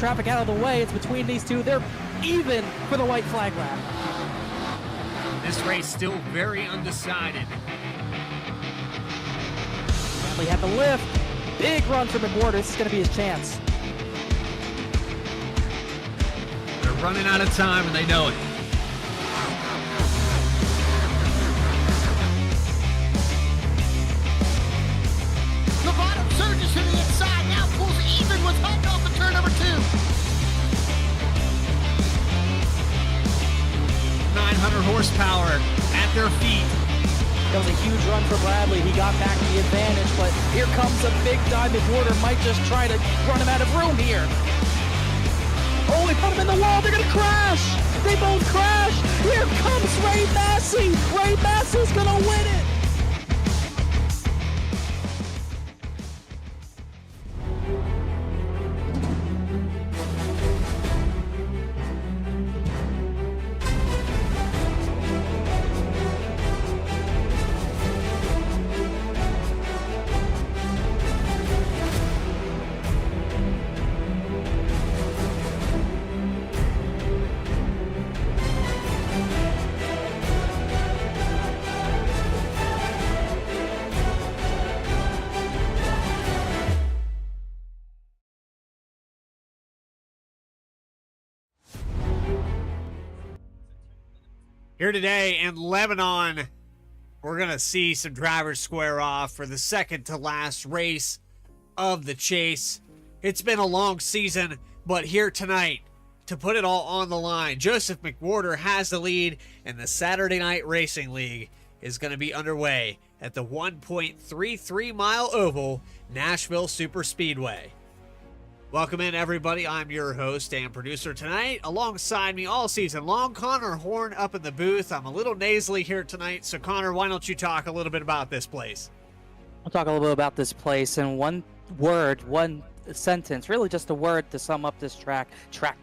traffic out of the way. It's between these two. They're even for the white flag lap. This race still very undecided. Bradley had the lift. Big run for McWhorter. This is going to be his chance. They're running out of time and they know it. The bottom surges to the inside, now pulls even with Hutton off of turn number 2. 900 horsepower at their feet. That was a huge run for Bradley. He got back the advantage, but here comes a big dive. McWhorter might just try to run him out of room here. Oh, they put him in the wall. They're going to crash. They both crash. Here comes Ray Massey. Ray Massey's going to win it. Here today in Lebanon, we're going to see some drivers square off for the second to last race of the chase. It's been a long season, but here tonight, to put it all on the line, Joseph McWhorter has the lead, and the Saturday Night Racing League is going to be underway at the 1.33 mile oval Nashville Superspeedway. Welcome in, everybody. I'm your host and producer tonight. Alongside me all season long, Connor Horn up in the booth. I'm a little nasally here tonight, so Connor, why don't you talk a little bit about this place? I'll talk a little bit about this place in one word, one sentence, really just a word to sum up this track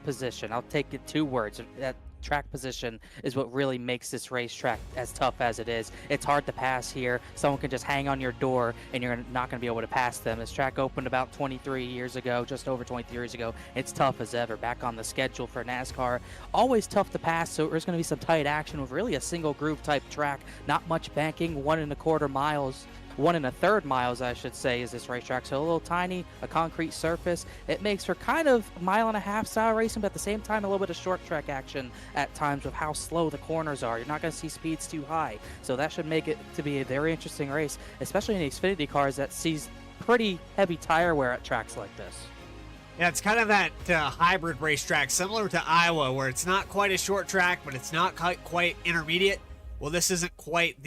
position. I'll take it 2 words. That track position is what really makes this racetrack as tough as it is. It's hard to pass here. Someone can just hang on your door and you're not going to be able to pass them. This track opened about 23 years ago, just over 23 years ago. It's tough as ever. Back on the schedule for NASCAR. Always tough to pass, so there's going to be some tight action with really a single groove type track. Not much banking, 1 1/4 miles. 1 1/3 miles, I should say, is this racetrack. So a little tiny, a concrete surface. It makes for kind of 1.5 mile style racing, but at the same time, a little bit of short track action at times with how slow the corners are. You're not going to see speeds too high. So that should make it to be a very interesting race, especially in the Xfinity cars that sees pretty heavy tire wear at tracks like this. Yeah, it's kind of that hybrid racetrack, similar to Iowa, where it's not quite a short track, but it's not quite intermediate. Well, this isn't quite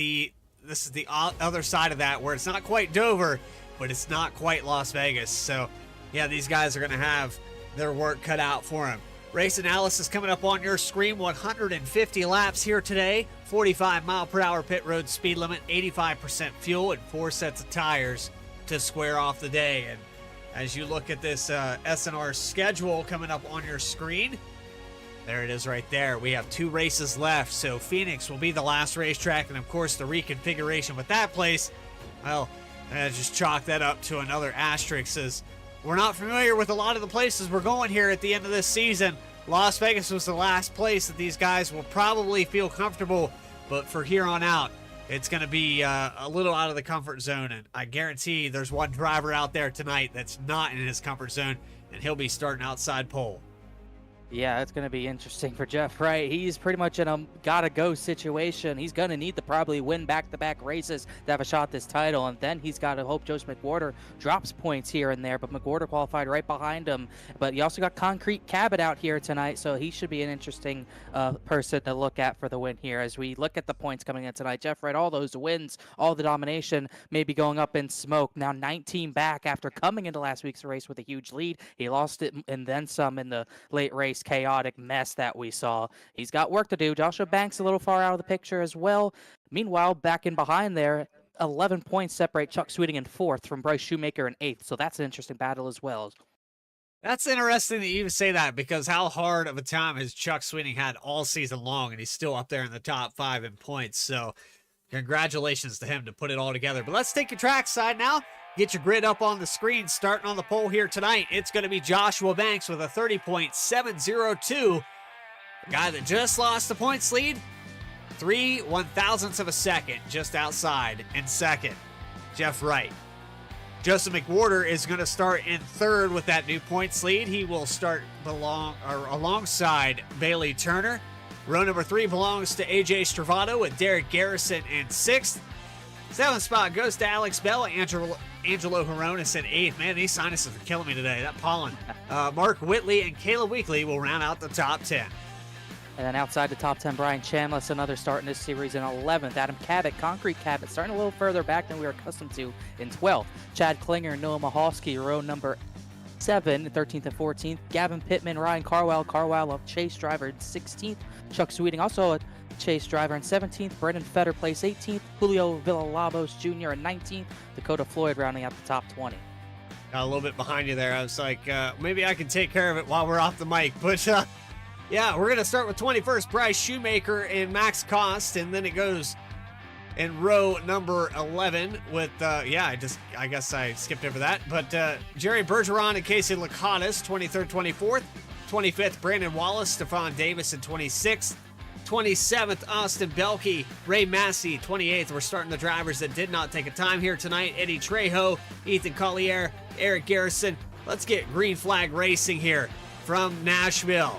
this is the other side of that, where it's not quite Dover, but it's not quite Las Vegas. So, yeah, these guys are going to have their work cut out for them. Race analysis coming up on your screen. 150 laps here today. 45-mile-per-hour pit road speed limit. 85% fuel and 4 sets of tires to square off the day. And as you look at this SNR schedule coming up on your screen, there it is right there. We have 2 races left, so Phoenix will be the last racetrack, and of course the reconfiguration with that place, well, just chalk that up to another asterisk, as we're not familiar with a lot of the places we're going here at the end of this season. Las Vegas was the last place that these guys will probably feel comfortable, but for here on out, it's going to be a little out of the comfort zone, and I guarantee there's one driver out there tonight that's not in his comfort zone, and he'll be starting outside pole. Yeah, it's going to be interesting for Jeff Wright. He's pretty much in a gotta-go situation. He's going to need to probably win back-to-back races to have a shot at this title, and then he's got to hope Joseph McWhorter drops points here and there, but McWhorter qualified right behind him. But you also got Concrete Cabot out here tonight, so he should be an interesting person to look at for the win here. As we look at the points coming in tonight, Jeff Wright, all those wins, all the domination may be going up in smoke. Now 19 back after coming into last week's race with a huge lead. He lost it and then some in the late race chaotic mess that we saw. He's got work to do. Joshua Banks a little far out of the picture as well. Meanwhile, back in behind there, 11 points separate Chuck Sweeting in 4th from Bryce Shoemaker in 8th. So that's an interesting battle as well. That's interesting that you even say that, because how hard of a time has Chuck Sweeting had all season long, and he's still up there in the top 5 in points. So congratulations to him to put it all together. But let's take a track side now. Get your grid up on the screen. Starting on the pole here tonight, it's going to be Joshua Banks with a 30.702. The guy that just lost the points lead, 3/1000ths of a second just outside in second. Jeff Wright. Joseph McWhorter is going to start in third with that new points lead. He will start alongside Bailey Turner. Row number 3 belongs to AJ Stravato with Derek Garrison in 6th. 7th spot goes to Alex Bell. Angelo Horonis in 8th. Man, these sinuses are killing me today. That pollen. Mark Whitley and Caleb Weekly will round out the top 10. And then outside the top 10, Brian Chambliss, another start in this series in 11th. Adam Cabot, Concrete Cabot, starting a little further back than we were accustomed to in 12th. Chad Klinger and Noah Mahalski, row number 7, 13th and 14th. Gavin Pittman, Ryan Carwell, a Chase driver in 16th. Chuck Sweeting, also a Chase driver in 17th. Brendan Fetter, place 18th. Julio Villalobos Jr. in 19th. Dakota Floyd rounding out the top 20. Got a little bit behind you there. I was like, maybe I can take care of it while we're off the mic. But, yeah, we're going to start with 21st, Bryce Shoemaker and Max Cost. And then it goes in row number 11 with, I guess I skipped over that. But Jerry Bergeron and Casey Lakatos, 23rd, 24th. 25th, Brandon Wallace, Stefan Davis in 26th. 27th, Austin Belkey, Ray Massey, 28th. We're starting the drivers that did not take a time here tonight. Eddie Trejo, Ethan Collier, Eric Garrison. Let's get green flag racing here from Nashville.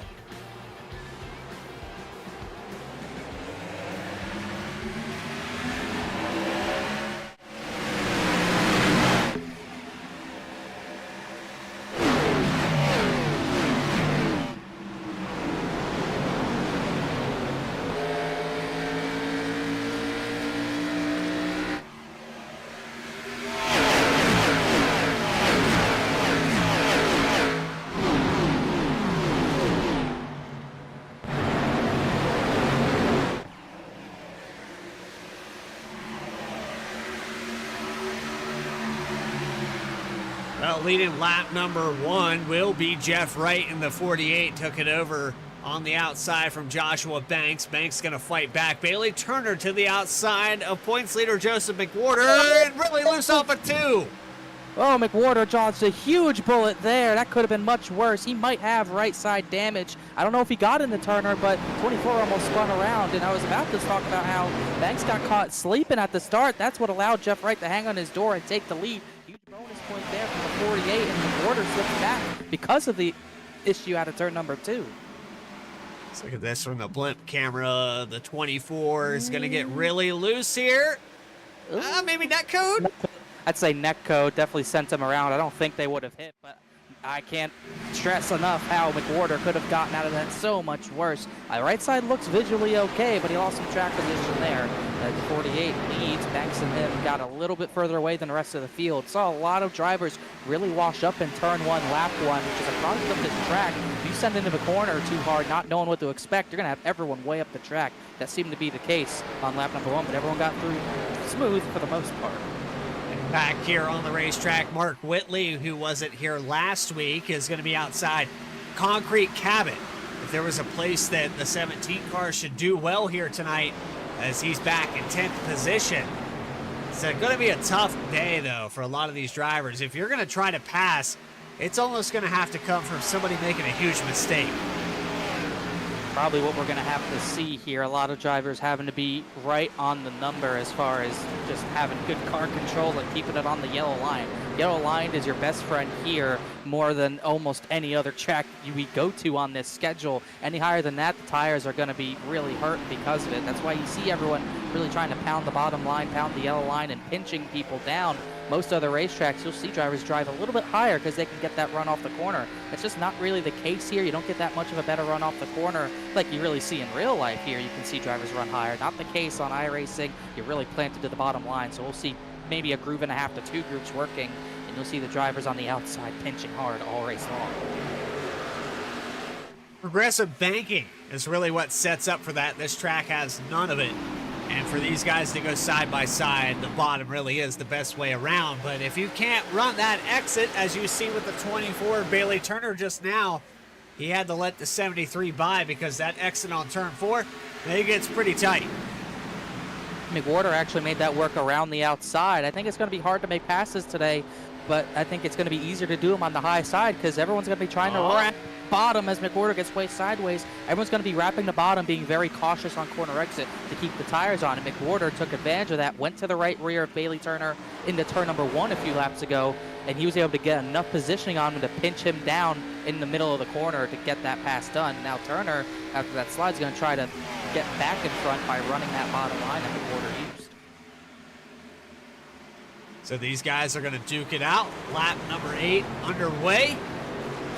Well, leading lap number 1 will be Jeff Wright in the 48. Took it over on the outside from Joshua Banks. Banks going to fight back. Bailey Turner to the outside of points leader Joseph McWhorter. And really loose off a 2. Oh, McWhorter dodged a huge bullet there. That could have been much worse. He might have right side damage. I don't know if he got into Turner, but 24 almost spun around. And I was about to talk about how Banks got caught sleeping at the start. That's what allowed Jeff Wright to hang on his door and take the lead. Huge bonus point there from the 48, and McWhorter slipped back because of the issue out of turn number 2. Let's look at this from the blimp camera. The 24 is going to get really loose here. Maybe net code? I'd say Netco definitely sent him around. I don't think they would have hit, but I can't stress enough how McWhorter could have gotten out of that so much worse. Right side looks visually okay, but he lost some track position there. The 48 leads. Banks and him got a little bit further away than the rest of the field. Saw a lot of drivers really wash up in turn 1, lap 1, which is a product of this track. If you send into the corner too hard, not knowing what to expect, you're going to have everyone way up the track. That seemed to be the case on lap number 1, but everyone got through smooth for the most part. Back here on the racetrack, Mark Whitley, who wasn't here last week, is going to be outside Concrete Cabot. If there was a place that the 17 car should do well here tonight, as he's back in 10th position. It's going to be a tough day, though, for a lot of these drivers. If you're going to try to pass, it's almost going to have to come from somebody making a huge mistake. Probably what we're going to have to see here. A lot of drivers having to be right on the number as far as just having good car control and keeping it on the yellow line. Yellow line is your best friend here more than almost any other track we go to on this schedule. Any higher than that, the tires are going to be really hurt because of it. That's why you see everyone really trying to pound the bottom line, pound the yellow line, and pinching people down. Most other racetracks, you'll see drivers drive a little bit higher because they can get that run off the corner. It's just not really the case here. You don't get that much of a better run off the corner like you really see in real life here. You can see drivers run higher. Not the case on iRacing. You're really planted to the bottom line. So we'll see maybe a groove and a half to 2 groups working, and you'll see the drivers on the outside pinching hard all race long. Progressive banking is really what sets up for that. This track has none of it. And for these guys to go side by side, the bottom really is the best way around. But if you can't run that exit, as you see with the 24 Bailey Turner just now, he had to let the 73 by because that exit on turn 4, it gets pretty tight. McWhorter actually made that work around the outside. I think it's going to be hard to make passes today, but I think it's going to be easier to do them on the high side because everyone's going to be trying to wrap bottom as McWhorter gets way sideways. Everyone's going to be wrapping the bottom, being very cautious on corner exit to keep the tires on. And McWhorter took advantage of that, went to the right rear of Bailey Turner into turn number 1 a few laps ago, and he was able to get enough positioning on him to pinch him down in the middle of the corner to get that pass done. Now Turner, after that slide, is going to try to get back in front by running that bottom line that McWhorter used. So these guys are going to duke it out. Lap number 8 underway.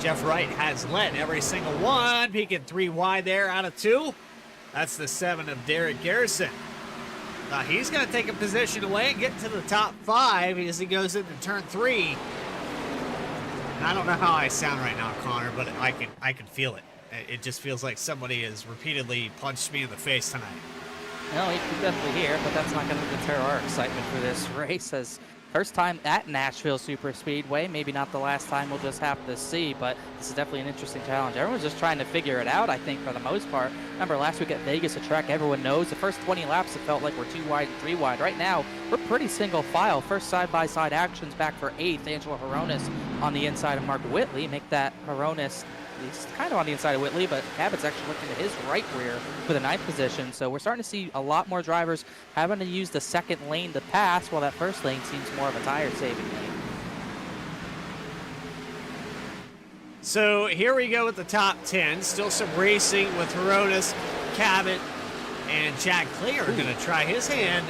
Jeff Wright has led every single one, peaking 3 wide there out of 2. That's the 7 of Derek Garrison. He's going to take a position away and get to the top 5 as he goes into turn 3. And I don't know how I sound right now, Connor, but I can feel it. It just feels like somebody has repeatedly punched me in the face tonight. No, you can definitely hear it, but that's not going to deter our excitement for this race. As first time at Nashville Superspeedway, maybe not the last time we'll just have to see, but this is definitely an interesting challenge. Everyone's just trying to figure it out, I think, for the most part. Remember, last week at Vegas, a track everyone knows, the first 20 laps it felt like we're 2 wide and 3 wide. Right now, we're pretty single file. First side-by-side actions back for 8th, Angelo Horonis on the inside of Mark Whitley. Make that Horonis, he's kind of on the inside of Whitley, but Cabot's actually looking to his right rear for the 9th position. So we're starting to see a lot more drivers having to use the second lane to pass, while that first lane seems more of a tire-saving lane. So here we go with the top 10. Still some racing with Horonis, Cabot, and Jack Clay are going to try his hand.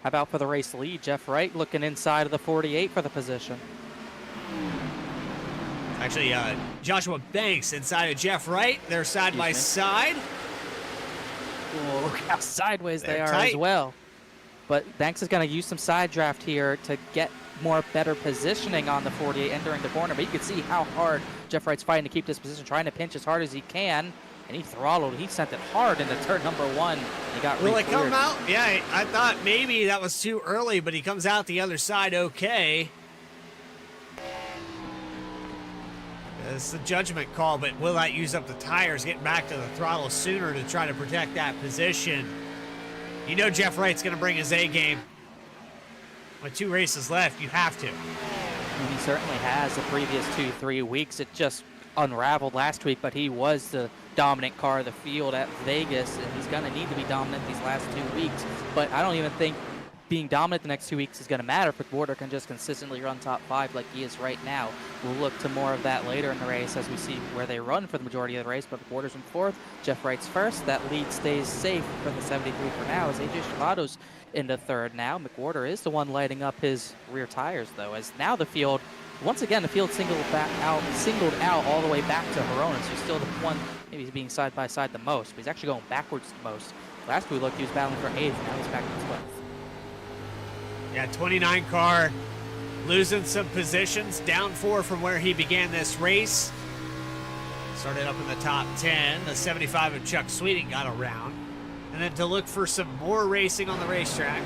How about for the race lead? Jeff Wright looking inside of the 48 for the position. Actually, Joshua Banks inside of Jeff Wright. They're side by side. Oh, look how sideways they They're are tight. as well. But Banks is going to use some side draft here to get more better positioning on the 48 entering the corner. But you can see how hard Jeff Wright's fighting to keep this position, trying to pinch as hard as he can. And he throttled. He sent it hard into turn number 1. He got Will it come re-cleared. out? Yeah, I thought maybe that was too early, but he comes out the other side okay. It's a judgment call, but will that use up the tires, getting back to the throttle sooner to try to protect that position? You know Jeff Wright's going to bring his A game. With 2 races left, you have to. And he certainly has the previous 2-3 weeks. It just unraveled last week, but he was the dominant car of the field at Vegas, and he's going to need to be dominant these last 2 weeks. But I don't even think being dominant the next 2 weeks is going to matter if McWhorter can just consistently run top 5 like he is right now. We'll look to more of that later in the race as we see where they run for the majority of the race, but McWhorter's in 4th, Jeff Wright's 1st. That lead stays safe for the 73 for now as AJ Shavato's into 3rd now. McWhorter is the one lighting up his rear tires, though, as now the field, once again, the field singled out all the way back to Horonis, who's still the one maybe he's being side by side the most, but he's actually going backwards the most. Last we looked, he was battling for 8th, now he's back to 12th. Yeah, 29 car losing some positions, down 4 from where he began this race. Started up in the top 10. The 75 of Chuck Sweeting got around. And then to look for some more racing on the racetrack,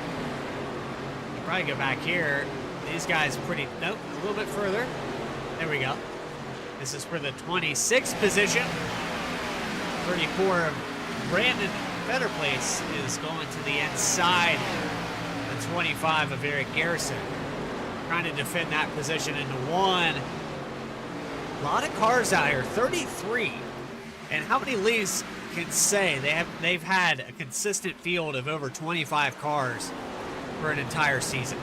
probably go back here. These guys nope, a little bit further. There we go. This is for the 26th position. 34 of Brandon Fetterplace is going to the inside. The 25 of Eric Garrison trying to defend that position into 1. A lot of cars out here, 33. And how many leagues can say they've had a consistent field of over 25 cars for an entire season?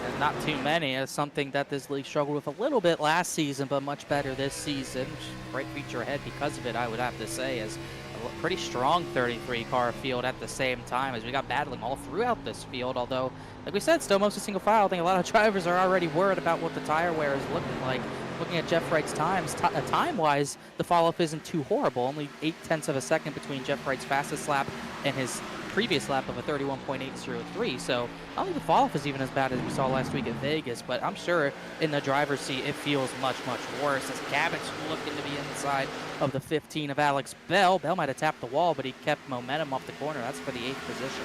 And not too many. It's something that this league struggled with a little bit last season, but much better this season. Great feature ahead because of it, I would have to say, as a pretty strong 33 car field at the same time as we got battling all throughout this field. Although, like we said, still mostly single file. I think a lot of drivers are already worried about what the tire wear is looking like. Looking at Jeff Wright's times, time-wise, the follow-up isn't too horrible. Only 0.8 of a second between Jeff Wright's fastest lap and his previous lap of a 31.803. So I don't think the follow-up is even as bad as we saw last week at Vegas, but I'm sure in the driver's seat it feels much, much worse as Cabot's looking to be inside of the 15 of Alex Bell. Bell might have tapped the wall, but he kept momentum off the corner. That's for the 8th position.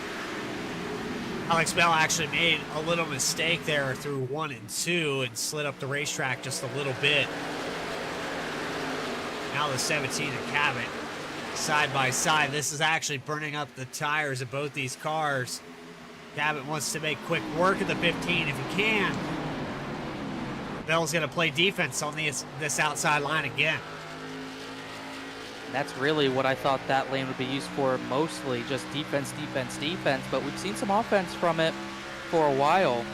Alex Bell actually made a little mistake there through 1 and 2 and slid up the racetrack just a little bit. Now the 17 of Cabot side by side. This is actually burning up the tires of both these cars. Cabot wants to make quick work of the 15 if he can. Bell's going to play defense on this outside line again. And that's really what I thought that lane would be used for, mostly just defense, defense, defense. But we've seen some offense from it for a while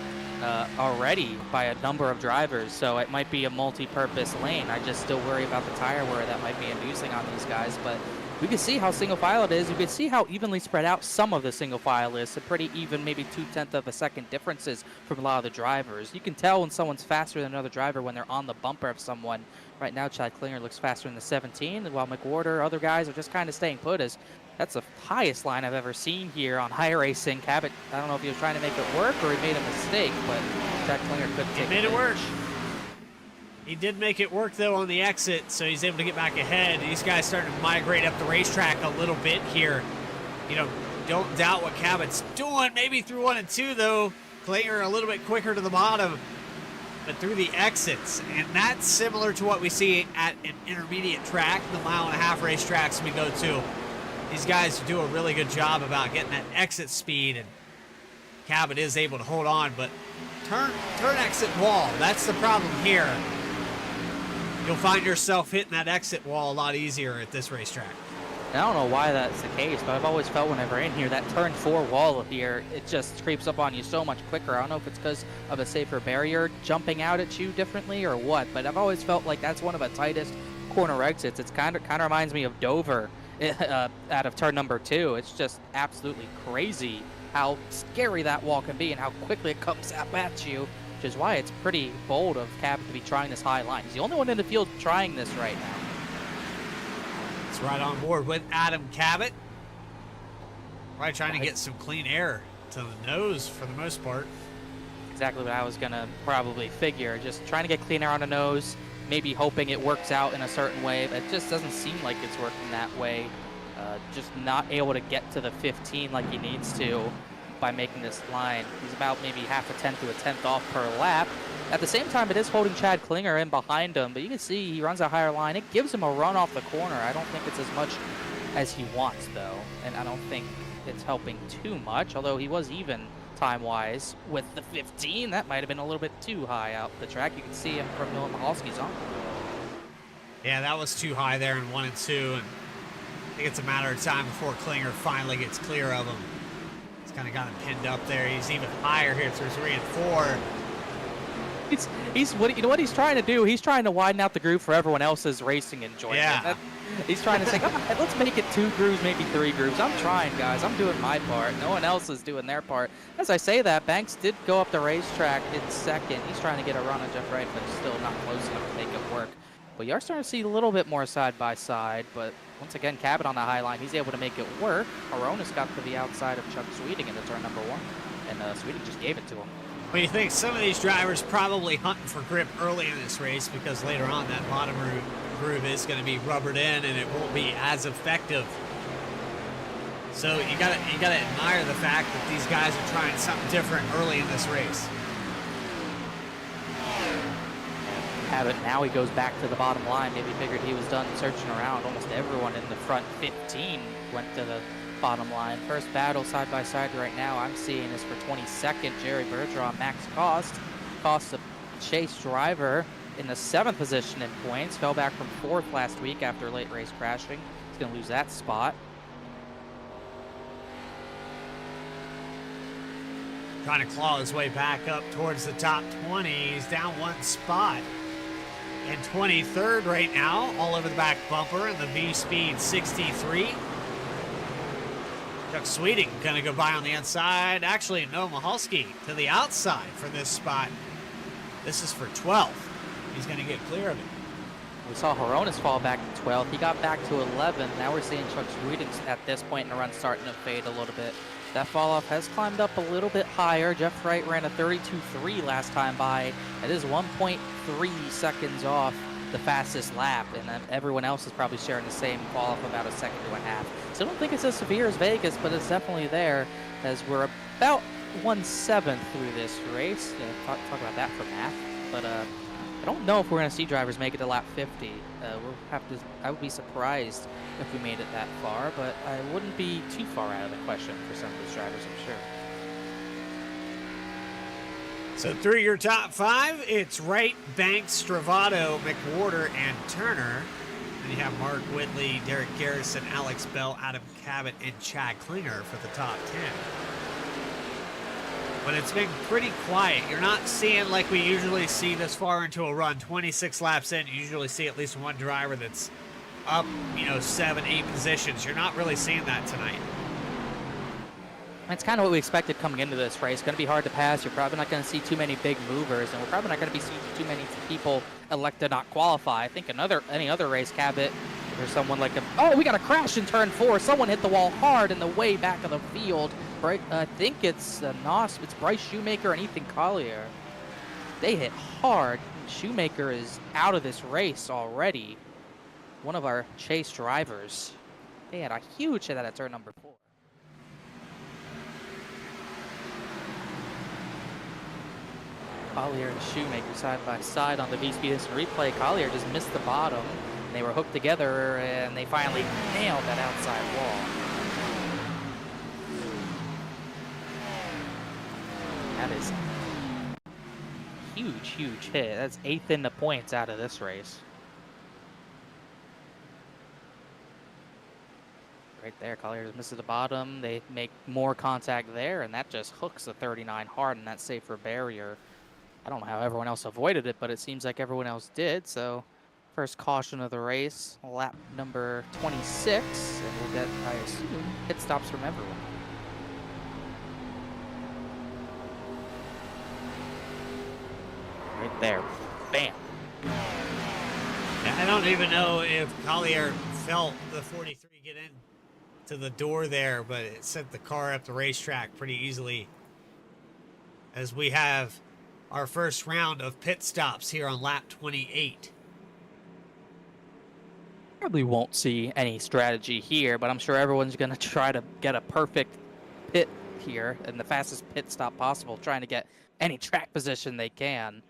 already by a number of drivers. So it might be a multi-purpose lane. I just still worry about the tire wear that might be inducing on these guys. But we can see how single file it is. You can see how evenly spread out some of the single file is. So pretty even, maybe 0.2 of a second differences from a lot of the drivers. You can tell when someone's faster than another driver when they're on the bumper of someone. Right now, Chad Klinger looks faster in the 17, while McWhorter, other guys are just kind of staying put. As that's the highest line I've ever seen here on high racing. Cabot, I don't know if he was trying to make it work or he made a mistake, but Chad Klinger couldn't take it. He made it work. He did make it work, though, on the exit, so he's able to get back ahead. These guys starting to migrate up the racetrack a little bit here. You know, don't doubt what Cabot's doing. Maybe through 1 and 2, though. Klinger a little bit quicker to the bottom, but through the exits. And that's similar to what we see at an intermediate track, the 1.5 mile racetracks we go to. These guys do a really good job about getting that exit speed, and Cabot is able to hold on, but turn exit wall. That's the problem here. You'll find yourself hitting that exit wall a lot easier at this racetrack. I don't know why that's the case, but I've always felt whenever in here, that turn 4 wall here, it just creeps up on you so much quicker. I don't know if it's because of a safer barrier jumping out at you differently or what, but I've always felt like that's one of the tightest corner exits. It's kind of reminds me of Dover out of turn number 2. It's just absolutely crazy how scary that wall can be and how quickly it comes up at you, which is why it's pretty bold of Cabot to be trying this high line. He's the only one in the field trying this right now. It's right on board with Adam Cabot. Probably trying to get some clean air to the nose for the most part. Exactly what I was going to probably figure. Just trying to get clean air on the nose, maybe hoping it works out in a certain way, but it just doesn't seem like it's working that way. Just not able to get to the 15 like he needs to by making this line. He's about maybe half a tenth to a tenth off per lap. At the same time, it is holding Chad Klinger in behind him, but you can see he runs a higher line. It gives him a run off the corner. I don't think it's as much as he wants, though, and I don't think it's helping too much, although he was even time-wise with the 15. That might have been a little bit too high out the track. You can see him from Mihalski's on. Yeah, that was too high there in 1 and 2, and I think it's a matter of time before Klinger finally gets clear of him. He's kind of got him pinned up there. He's even higher here through 3 and 4. You know what he's trying to do? He's trying to widen out the groove for everyone else's racing enjoyment. Yeah. He's trying to say, let's make it 2 grooves, maybe 3 grooves. I'm trying, guys. I'm doing my part. No one else is doing their part. As I say that, Banks did go up the racetrack in second. He's trying to get a run on Jeff Wright, but still not close enough to make it work. But you are starting to see a little bit more side by side, but once again, Cabot on the high line, he's able to make it work. Aronis got to the outside of Chuck Sweeting in the turn number 1, and Sweeting just gave it to him. Well, you think some of these drivers probably hunting for grip early in this race because later on that bottom groove is going to be rubbered in and it won't be as effective. So you gotta admire the fact that these guys are trying something different early in this race. Cabot, now he goes back to the bottom line. Maybe figured he was done searching around. Almost everyone in the front 15 went to the bottom line. First battle side by side right now I'm seeing is for 22nd. Jerry Bergeron, Max Cost. Cost, a chase driver in the 7th position in points. Fell back from 4th last week after late race crashing. He's going to lose that spot. Trying to claw his way back up towards the top 20. He's down 1 spot. And 23rd right now, all over the back bumper in the V-Speed 63. Chuck Sweeting going to go by on the inside. Actually, no, Mihalski to the outside for this spot. This is for 12th. He's going to get clear of it. We saw Horonis fall back to 12th. He got back to 11th. Now we're seeing Chuck Sweeting at this point in the run starting to fade a little bit. That fall off has climbed up a little bit higher. Jeff Wright ran a 32.3 last time by. That is 1.3 seconds off the fastest lap, and everyone else is probably sharing the same fall off about a second to a half. So I don't think it's as severe as Vegas, but it's definitely there as we're about 1/7 through this race. Talk about that for math, but I don't know if we're going to see drivers make it to lap 50. We'll have to. I would be surprised if we made it that far, but I wouldn't be too far out of the question for some of these drivers, I'm sure. So through your top 5, it's Wright, Banks, Stravato, McWhorter, and Turner. Then you have Mark Whitley, Derek Garrison, Alex Bell, Adam Cabot, and Chad Klinger for the top 10. But it's been pretty quiet. You're not seeing like we usually see this far into a run. 26 laps in, you usually see at least one driver that's up, 7, 8 positions. You're not really seeing that tonight. It's kind of what we expected coming into this race. It's going to be hard to pass. You're probably not going to see too many big movers, and we're probably not going to be seeing too many people elect to not qualify. I think any other race, Cabot, there's someone like we got a crash in turn 4. Someone hit the wall hard in the way back of the field. I think it's it's Bryce Shoemaker and Ethan Collier. They hit hard. Shoemaker is out of this race already. One of our chase drivers. They had a huge hit out of turn number 4. Collier and Shoemaker side by side on the V-Speed Instant Replay. Collier just missed the bottom. And they were hooked together, and they finally nailed that outside wall. That is huge, huge hit. That's 8th in the points out of this race. Right there, Collier just misses the bottom. They make more contact there, and that just hooks the 39 hard in that safer barrier. I don't know how everyone else avoided it, but it seems like everyone else did. So first caution of the race, lap number 26, and we'll get, I assume, pit stops from everyone. Right there, bam. I don't even know if Collier felt the 43 get in to the door there, but it sent the car up the racetrack pretty easily, as we have our first round of pit stops here on lap 28. Probably won't see any strategy here, but I'm sure everyone's going to try to get a perfect pit here and the fastest pit stop possible, trying to get any track position they can,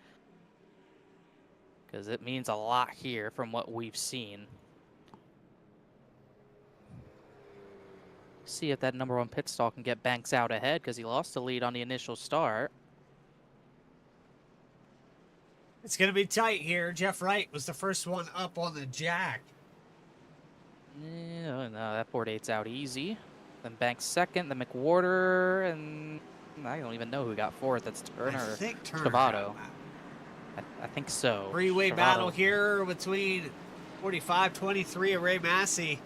because it means a lot here from what we've seen. See if that number 1 pit stall can get Banks out ahead, because he lost the lead on the initial start. It's going to be tight here. Jeff Wright was the first one up on the jack. No, that 48's out easy. Then Banks second, then McWhorter, and I don't even know who got 4th. That's Turner. I think Turner. Stravato. I think so. Three-way Stravato. battle here between 45-23 and Ray Massey.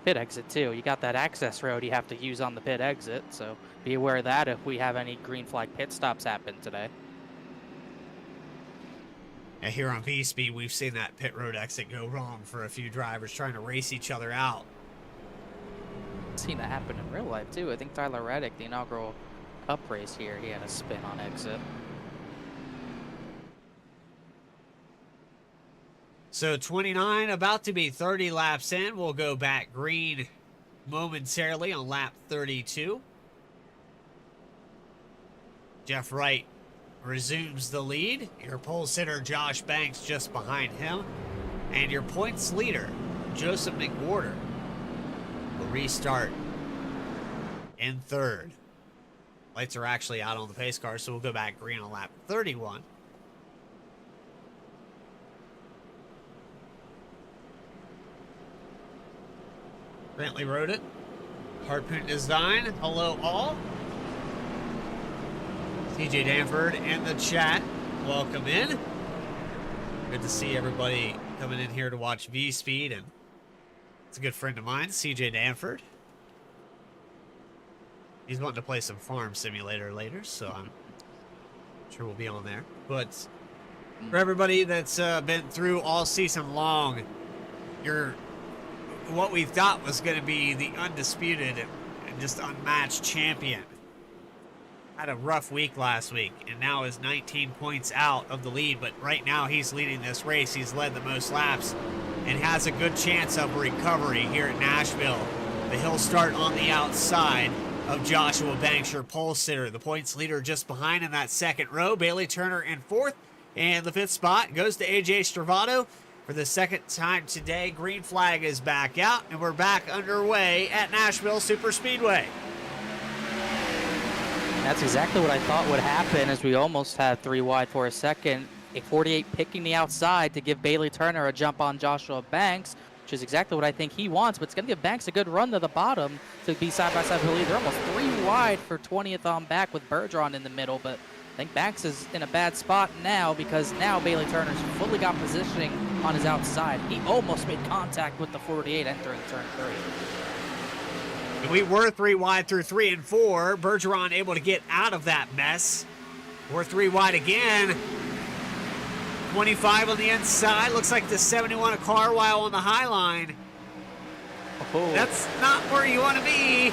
Pit exit too. You got that access road you have to use on the pit exit, so be aware of that if we have any green flag pit stops happen today. Yeah, here on V-Speed, we've seen that pit road exit go wrong for a few drivers trying to race each other out. Seen that happen in real life too. I think Tyler Reddick, the inaugural Cup race here, he had a spin on exit. So 29, about to be 30 laps in. We'll go back green momentarily on lap 32. Jeff Wright resumes the lead. Your pole sitter, Josh Banks, just behind him. And your points leader, Joseph McWhorter, will restart in 3rd. Lights are actually out on the pace car, so we'll go back green on lap 31. Bentley wrote it. Harpoon Design. Hello, all. TJ Danford in the chat. Welcome in. Good to see everybody coming in here to watch V-Speed, and it's a good friend of mine, CJ Danford. He's wanting to play some Farm Simulator later, so I'm sure we'll be on there. But for everybody that's been through all season long, what we thought was going to be the undisputed and just unmatched champion had a rough week last week, and now is 19 points out of the lead. But right now he's leading this race. He's led the most laps and has a good chance of recovery here at Nashville. The hill start on the outside of Joshua Banks, your pole sitter. The points leader just behind in that second row. Bailey Turner in 4th, and the 5th spot goes to AJ Stravato. For the second time today, green flag is back out, and we're back underway at Nashville Superspeedway. That's exactly what I thought would happen, as we almost had 3 wide for a second. A 48 picking the outside to give Bailey Turner a jump on Joshua Banks, which is exactly what I think he wants, but it's going to give Banks a good run to the bottom to be side-by-side with the lead. They're almost 3 wide for 20th on back with Bergeron in the middle, but I think Banks is in a bad spot now because now Bailey Turner's fully got positioning on his outside. He almost made contact with the 48 entering turn 3. We were 3 wide through 3 and 4. Bergeron able to get out of that mess. We're 3 wide again. 25 on the inside. Looks like the 71 of Carlisle on the high line. Oh. That's not where you want to be.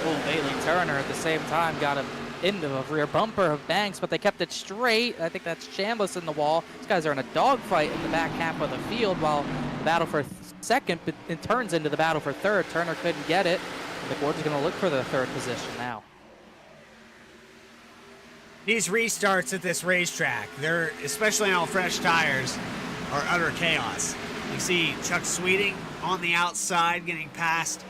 Oh, Bailey Turner at the same time got him into a rear bumper of Banks, but they kept it straight. I think that's Chambliss in the wall. These guys are in a dogfight in the back half of the field while the battle for second, but it turns into the battle for third. Turner couldn't get it. McWhorter's going to look for the third position now. These restarts at this racetrack, they're, especially on fresh tires, are utter chaos. You see Chuck Sweeting on the outside getting passed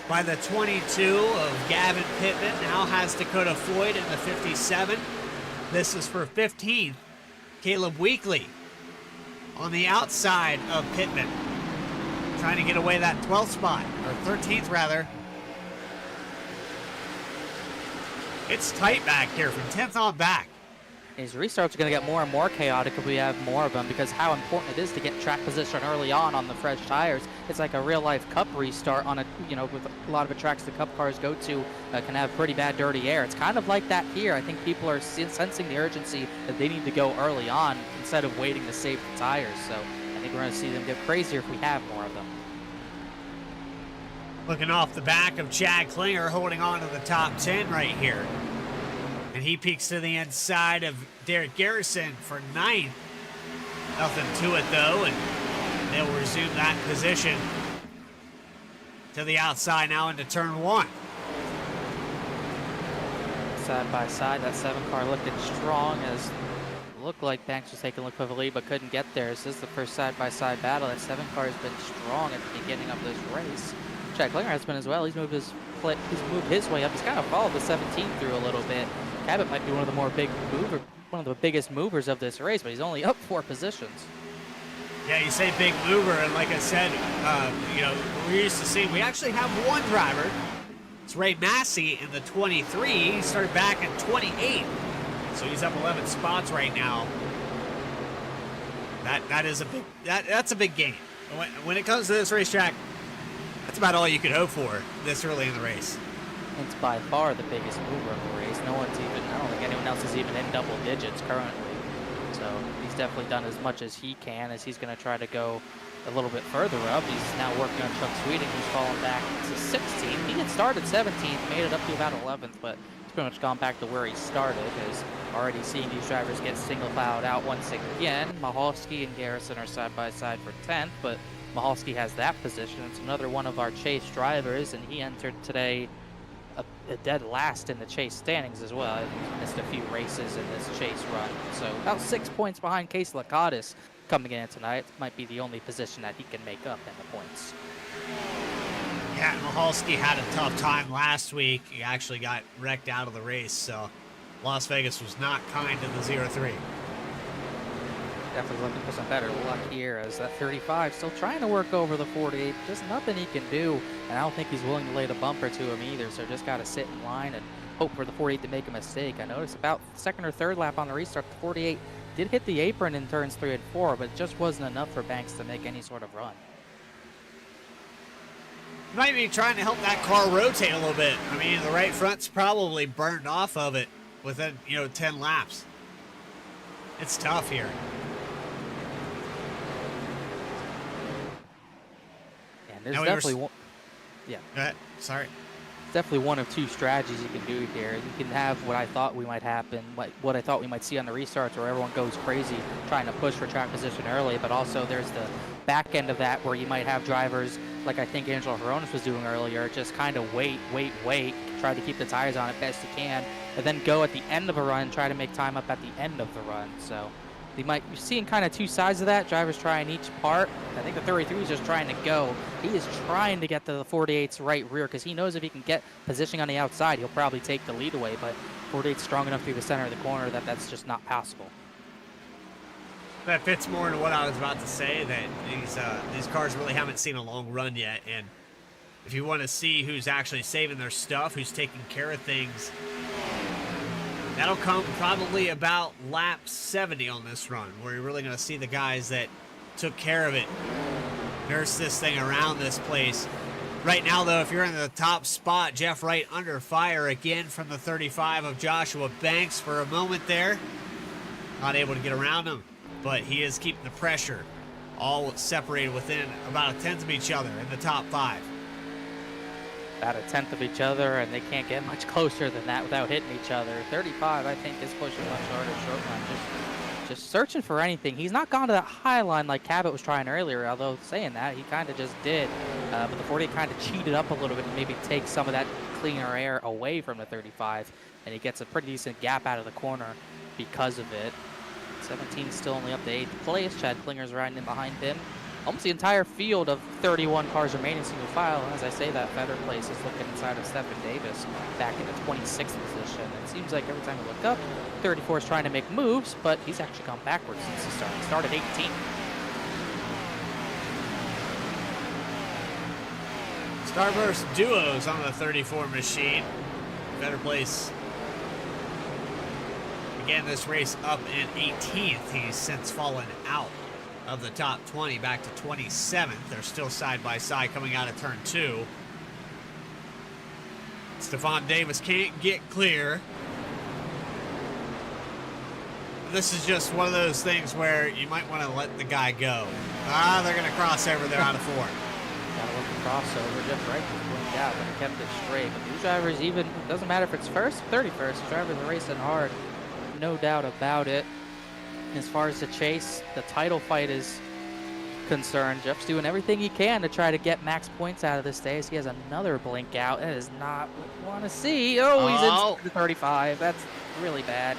by the 22 of Gavin Pittman. Now has Dakota Floyd in the 57. This is for 15th. Caleb Weekly on the outside of Pittman, trying to get away that 12th spot, or 13th rather. It's tight back here from 10th on back. These restarts are going to get more and more chaotic if we have more of them, because how important it is to get track position early on the fresh tires. It's like a real-life Cup restart on a, with a lot of the tracks the Cup cars go to can have pretty bad dirty air. It's kind of like that here. I think people are sensing the urgency that they need to go early on instead of waiting to save the tires. So I think we're going to see them get crazier if we have more of them. Looking off the back of Chad Klinger, holding on to the top 10 right here. And he peeks to the inside of Derek Garrison for 9th. Nothing to it though, and they'll resume that position to the outside now into turn 1. Side by side, that 7 car looking strong, as it looked like Banks was taking a look for the lead but couldn't get there. This is the first side-by-side battle. That 7 car has been strong at the beginning of this race. Chad Klinger has been as well. He's moved his way up. He's kind of followed the 17 through a little bit. Cabot might be one of the biggest movers of this race, but he's only up 4 positions. Yeah, you say big mover, and like I said, we're used to seeing, we actually have one driver. It's Ray Massey in the 23. He started back in 28, so he's up 11 spots right now. That's a big gain. When it comes to this racetrack, that's about all you could hope for this early in the race. It's by far the biggest mover of the race. I don't think anyone else is even in double digits currently. So he's definitely done as much as he can, as he's going to try to go a little bit further up. He's now working on Chuck Sweeting, who's fallen back to 16th. He had started 17th, made it up to about 11th, but it's pretty much gone back to where he started, as already seeing these drivers get single filed out once again. Mahalski and Garrison are side by side for 10th, but Mahalski has that position. It's another one of our chase drivers, and he entered today a dead last in the chase standings as well. He's missed a few races in this chase run. So about 6 points behind Case Lakatos coming in tonight. Might be the only position that he can make up in the points. Yeah, Mahalski had a tough time last week. He actually got wrecked out of the race, so Las Vegas was not kind to the 03. Definitely looking for some better luck here, as that 35 still trying to work over the 48. Just nothing he can do, and I don't think he's willing to lay the bumper to him either, so just got to sit in line and hope for the 48 to make a mistake. I noticed about second or third lap on the restart, the 48 did hit the apron in turns 3 and 4, but it just wasn't enough for Banks to make any sort of run. Might be trying to help that car rotate a little bit. I mean, the right front's probably burned off of it within, 10 laps. It's tough here. There's definitely one. Yeah. Go ahead. Sorry. Definitely one of 2 strategies you can do here. You can have what I thought we might happen, what I thought we might see on the restarts, where everyone goes crazy trying to push for track position early. But also there's the back end of that, where you might have drivers like I think Angelo Horonis was doing earlier, just kind of wait, try to keep the tires on it best you can, and then go at the end of a run, try to make time up at the end of the run. So You're seeing kind of two sides of that. Drivers trying each part. I think the 33 is just trying to go. He is trying to get to the 48's right rear because he knows if he can get positioning on the outside, he'll probably take the lead away. But 48's strong enough through the center of the corner that that's just not possible. That fits more into what I was about to say, that these cars really haven't seen a long run yet. And if you want to see who's actually saving their stuff, who's taking care of things, that'll come probably about lap 70 on this run, where you're really going to see the guys that took care of it, nurse this thing around this place. Right now, though, if you're in the top spot, Jeff Wright under fire again from the 35 of Joshua Banks for a moment there. Not able to get around him, but he is keeping the pressure all separated within about a tenth of each other in the top 5. About a tenth of each other, and they can't get much closer than that without hitting each other. 35, I think, is pushing much harder short run. Just searching for anything. He's not gone to that high line like Cabot was trying earlier, although saying that, he kind of just did. But the 48 kind of cheated up a little bit and maybe take some of that cleaner air away from the 35, and he gets a pretty decent gap out of the corner because of it. 17 still only up to 8th place. Chad Klinger's riding in behind him. Almost the entire field of 31 cars remaining single file. As I say that, Feather Place is looking inside of Stephen Davis back in the 26th position. It seems like every time we look up, 34 is trying to make moves, but he's actually gone backwards since the start. He started 18th. Starburst duos on the 34 machine. Feather Place began this race up in 18th. He's since fallen out of the top 20 back to 27th. They're still side by side coming out of turn 2. Stephon Davis can't get clear. This is just one of those things where you might want to let the guy go. They're going to cross over there out of 4. Gotta look the crossover. Jeff Wright just blinked out, but he kept it straight. But these drivers, even, it doesn't matter if it's first or 31st, these drivers are racing hard. No doubt about it. As far as the chase, the title fight is concerned, Jeff's doing everything he can to try to get max points out of this day. He has another blink out. That is not what you want to see. Oh, he's in the 35. That's really bad.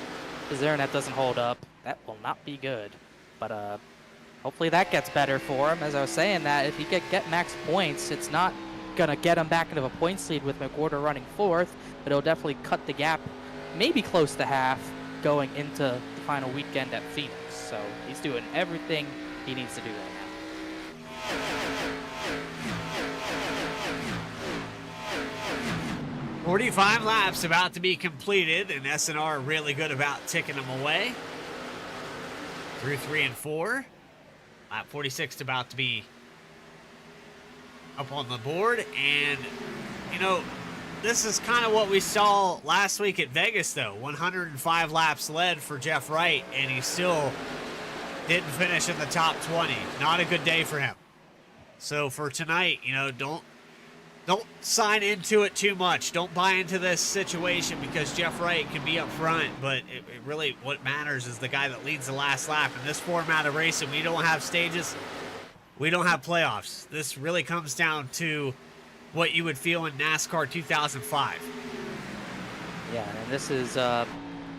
The Zernet doesn't hold up. That will not be good. But hopefully that gets better for him. As I was saying that, if he get max points, it's not going to get him back into a points lead with McWhorter running 4th, but it'll definitely cut the gap maybe close to half going into the final weekend at Phoenix. So he's doing everything he needs to do right now. 45 laps about to be completed, and SNR really good about ticking them away. Through 3 and 4. Lap 46 about to be up on the board, and you know, this is kind of what we saw last week at Vegas, though. 105 laps led for Jeff Wright, and he still didn't finish in the top 20. Not a good day for him. So for tonight, you know, don't sign into it too much. Don't buy into this situation because Jeff Wright can be up front, but it really what matters is the guy that leads the last lap. In this format of racing, we don't have stages. We don't have playoffs. This really comes down to what you would feel in NASCAR 2005. Yeah, and this is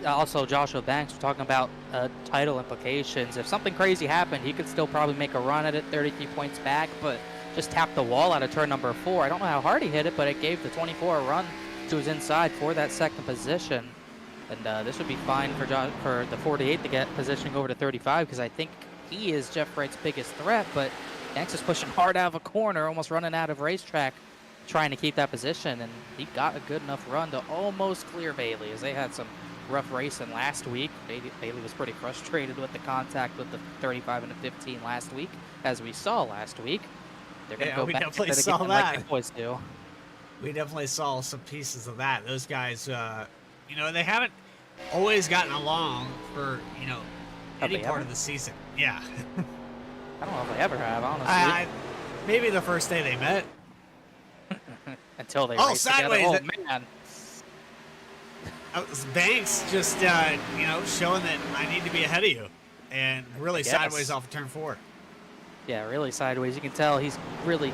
also Joshua Banks. We're talking about title implications. If something crazy happened, he could still probably make a run at it, 33 points back, but just tapped the wall out of turn number 4. I don't know how hard he hit it, but it gave the 24 a run to his inside for that second position. And this would be fine for the 48 to get positioning over to 35 because I think he is Jeff Wright's biggest threat, but Banks is pushing hard out of a corner, almost running out of racetrack, trying to keep that position, and he got a good enough run to almost clear Bailey, as they had some rough racing last week. Bailey was pretty frustrated with the contact with the 35 and the 15 last week, as we saw last week. They're going to go back to it again like they always do. We definitely saw some pieces of that. Those guys, you know, they haven't always gotten along for, you know, any part of the season. Yeah. I don't know if they ever have, honestly. Maybe the first day they met. Until they raced sideways. Together. Oh, man. Banks just, you know, showing that I need to be ahead of you. And really sideways off of turn 4. Yeah, really sideways. You can tell he's really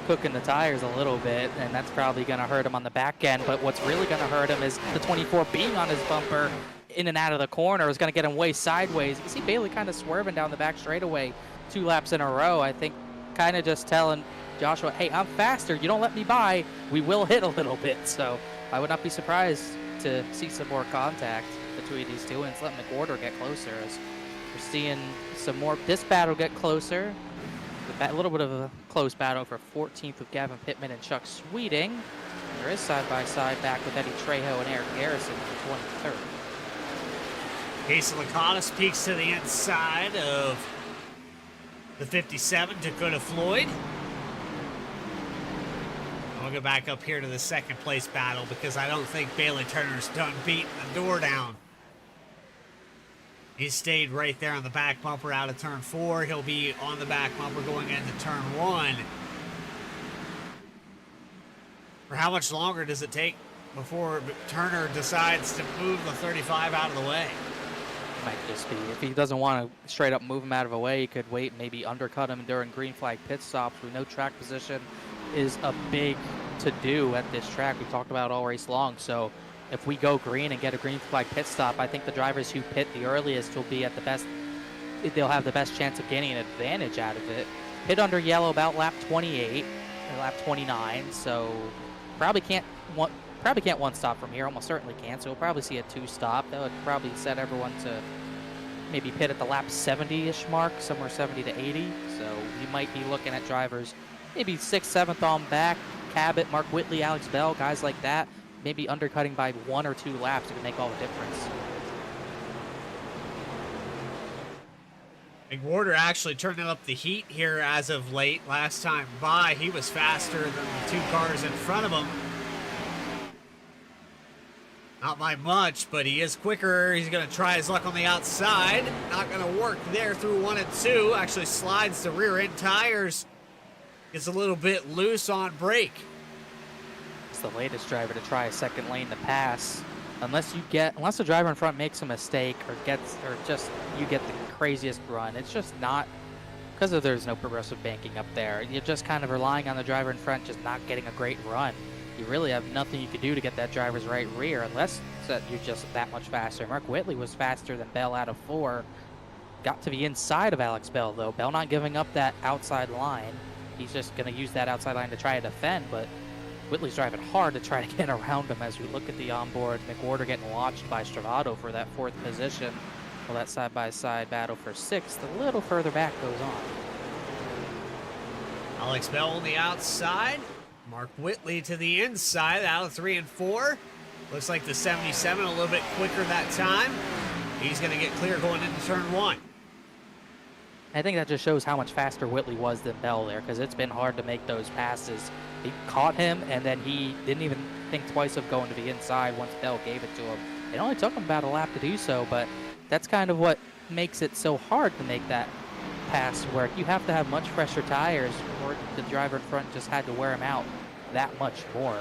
cooking the tires a little bit, and that's probably going to hurt him on the back end. But what's really going to hurt him is the 24 being on his bumper in and out of the corner is going to get him way sideways. You see Bailey kind of swerving down the back straightaway 2 laps in a row. I think kind of just telling Joshua, hey, I'm faster. You don't let me by, we will hit a little bit. So I would not be surprised to see some more contact between these two and let McWhorter get closer. As we're seeing some more, this battle get closer. A little bit of a close battle for 14th with Gavin Pittman and Chuck Sweeting. There is side-by-side back with Eddie Trejo and Eric Garrison for 23rd. Casey Laconis peeks to the inside of the 57, Dakota Floyd. I'll go back up here to the second place battle because I don't think Bailey Turner's done beating the door down. He stayed right there on the back bumper out of turn 4. He'll be on the back bumper going into turn 1. For how much longer does it take before Turner decides to move the 35 out of the way? Might just be, if he doesn't want to straight up move him out of the way, he could wait, maybe undercut him during green flag pit stops. We know track position is a big to-do at this track. We talked about it all race long. So if we go green and get a green flag pit stop, I think the drivers who pit the earliest will be at the best, they'll have the best chance of getting an advantage out of it. Pit under yellow about lap 28 or lap 29, so probably can't one stop from here, almost certainly can't. So we'll probably see a 2 stop. That would probably set everyone to maybe pit at the lap 70-ish mark, somewhere 70 to 80. So we might be looking at drivers maybe 6th, 7th on back, Cabot, Mark Whitley, Alex Bell, guys like that, maybe undercutting by 1 or 2 laps to make all the difference. McWhorter actually turning up the heat here as of late. Last time by, he was faster than the 2 cars in front of him. Not by much, but he is quicker. He's going to try his luck on the outside. Not going to work there through 1 and 2. Actually slides the rear end tires. Gets a little bit loose on brake. It's the latest driver to try a second lane to pass. Unless the driver in front makes a mistake or you get the craziest run. It's just not, because there's no progressive banking up there. You're just kind of relying on the driver in front just not getting a great run. You really have nothing you can do to get that driver's right rear unless you're just that much faster. Mark Whitley was faster than Bell out of 4. Got to the inside of Alex Bell, though. Bell not giving up that outside line. He's just going to use that outside line to try to defend, but Whitley's driving hard to try to get around him as we look at the onboard. McWhorter getting watched by Stravato for that 4th position. Well, that side-by-side battle for 6th, a little further back goes on. Alex Bell on the outside. Mark Whitley to the inside out of 3 and 4. Looks like the 77 a little bit quicker that time. He's going to get clear going into turn 1. I think that just shows how much faster Whitley was than Bell there, because it's been hard to make those passes. He caught him, and then he didn't even think twice of going to the inside once Bell gave it to him. It only took him about a lap to do so, but that's kind of what makes it so hard to make that pass work. You have to have much fresher tires, or the driver in front just had to wear him out that much more.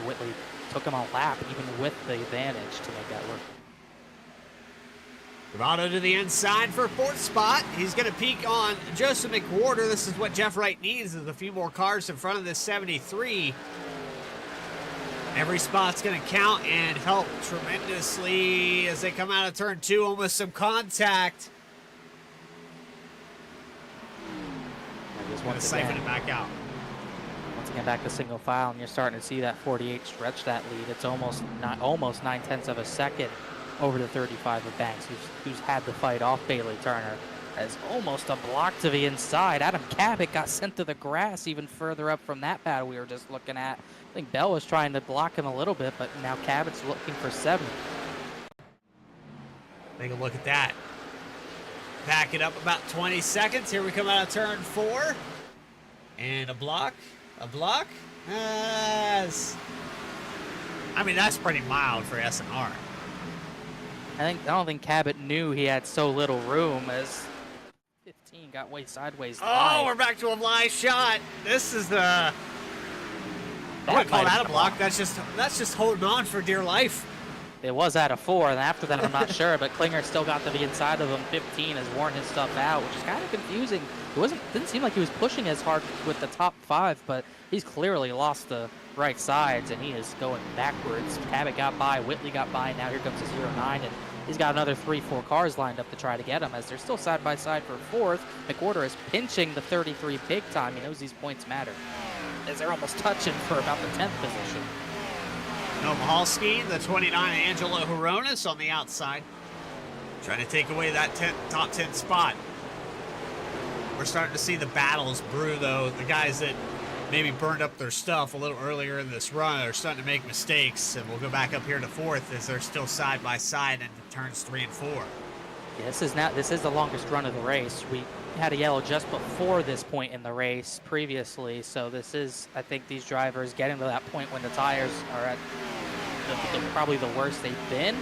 Whitley took him a lap, even with the advantage, to make that work. Stravato to the inside for 4th spot. He's going to peek on Joseph McWhorter. This is what Jeff Wright needs, is a few more cars in front of this 73. Every spot's going to count and help tremendously as they come out of turn 2. Almost some contact. Once siphon it back out. Once again, back to single file, and you're starting to see that 48 stretch that lead. It's almost 9/10 of a second over the 35 of Banks, who's had the fight off Bailey Turner. As almost a block to the inside. Adam Cabot got sent to the grass even further up from that battle we were just looking at. I think Bell was trying to block him a little bit, but now Cabot's looking for 7. Take a look at that. Back it up about 20 seconds. Here we come out of turn 4. And a block. Yes. I mean, that's pretty mild for SNR. I don't think Cabot knew he had so little room as 15 got way sideways. Oh, we're back to a live shot. This is the... I wouldn't call that a block. That's just holding on for dear life. It was at a 4, and after that, I'm not sure, but Klinger still got to the inside of him. 15 has worn his stuff out, which is kind of confusing. Didn't seem like he was pushing as hard with the top 5, but he's clearly lost the right sides, and he is going backwards. Cabot got by, Whitley got by, now here comes the 09, and he's got another 3-4 cars lined up to try to get him, as they're still side by side for 4th. McWhorter is pinching the 33 big time. He knows these points matter, as they're almost touching for about the 10th position. Novohalski, the 29, Angelo Horonis on the outside, trying to take away that top 10 spot. We're starting to see the battles brew, though. The guys that maybe burned up their stuff a little earlier in this run are starting to make mistakes, and we'll go back up here to 4th as they're still side by side into turns 3 and 4. Yeah, this is the longest run of the race. We had a yellow just before this point in the race previously, so this is, I think, these drivers getting to that point when the tires are at probably the worst they've been.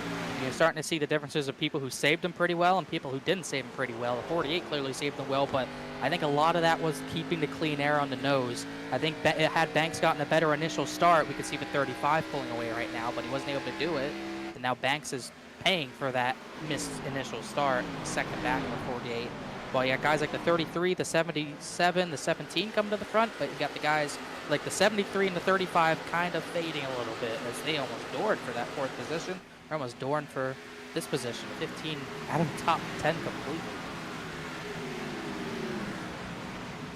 You're starting to see the differences of people who saved them pretty well and people who didn't save them pretty well. The 48 clearly saved them well, but I think a lot of that was keeping the clean air on the nose. I think had Banks gotten a better initial start, we could see the 35 pulling away right now, but he wasn't able to do it. And now Banks is paying for that missed initial start, second back in the 48. Well, you got guys like the 33, the 77, the 17 coming to the front, but you got the guys like the 73 and the 35 kind of fading a little bit as they almost doored for that 4th position. They're almost dooring for this position. 15 out of the top 10 completely.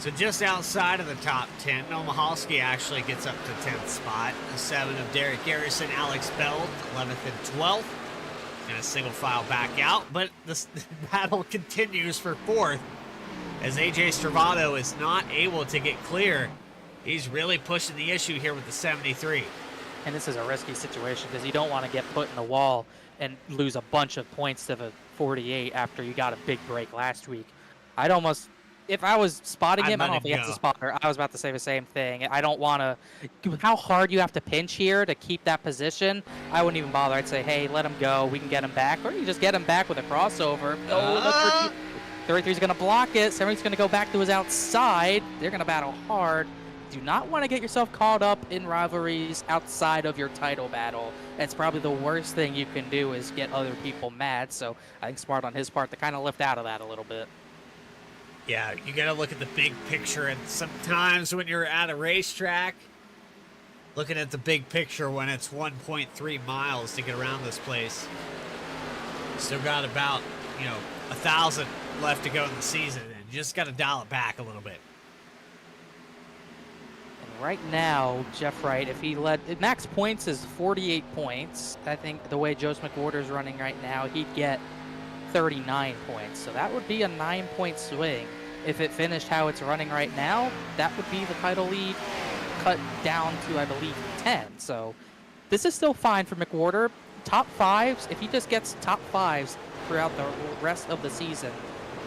So just outside of the top 10, Novohalski actually gets up to 10th spot. The 7 of Derek Garrison, Alex Bell, 11th and 12th. Going to single file back out, but the battle continues for 4th as AJ Stravado is not able to get clear. He's really pushing the issue here with the 73. And this is a risky situation because you don't want to get put in the wall and lose a bunch of points to the 48 after you got a big break last week. I'd almost, if I was spotting him, I don't know if he has a spotter. I was about to say the same thing. I don't want to, how hard you have to pinch here to keep that position. I wouldn't even bother. I'd say, hey, let him go. We can get him back. Or you just get him back with a crossover. Oh, 33 is going to block it. 73 is going to go back to his outside. They're going to battle hard. Do not want to get yourself caught up in rivalries outside of your title battle. It's probably the worst thing you can do is get other people mad. So I think smart on his part to kind of lift out of that a little bit. Yeah, you got to look at the big picture. And sometimes when you're at a racetrack, looking at the big picture when it's 1.3 miles to get around this place, still got about, 1,000 left to go in the season. And you just got to dial it back a little bit. Right now, Jeff Wright, if he led, max points is 48 points. I think the way Joe McWhorter is running right now, he'd get 39 points. So that would be a 9-point swing. If it finished how it's running right now, that would be the title lead cut down to, I believe, 10. So this is still fine for McWhorter. Top 5s, if he just gets top 5s throughout the rest of the season,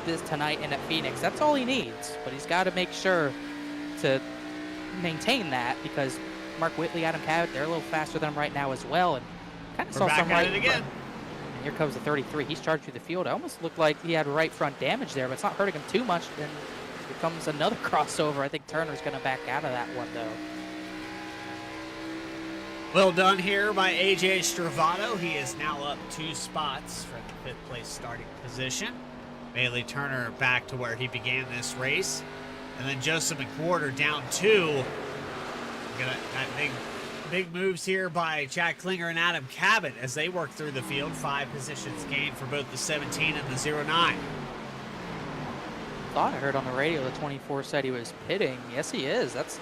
this tonight and at Phoenix, that's all he needs. But he's got to make sure to maintain that because Mark Whitley, Adam Cabot, they're a little faster than him right now as well, and kind of saw some right again. And here comes the 33. He's charged through the field. It almost looked like he had right front damage there, but it's not hurting him too much. Then here comes another crossover. I think Turner's going to back out of that one though. Well done here by AJ Stravado. He is now up 2 spots for the 5th place starting position. Bailey Turner back to where he began this race. And then Joseph McWhorter down 2. Big moves here by Chad Klinger and Adam Cabot as they work through the field. 5 positions gained for both the 17 and the 09. Thought I heard on the radio the 24 said he was pitting. Yes, he is. That's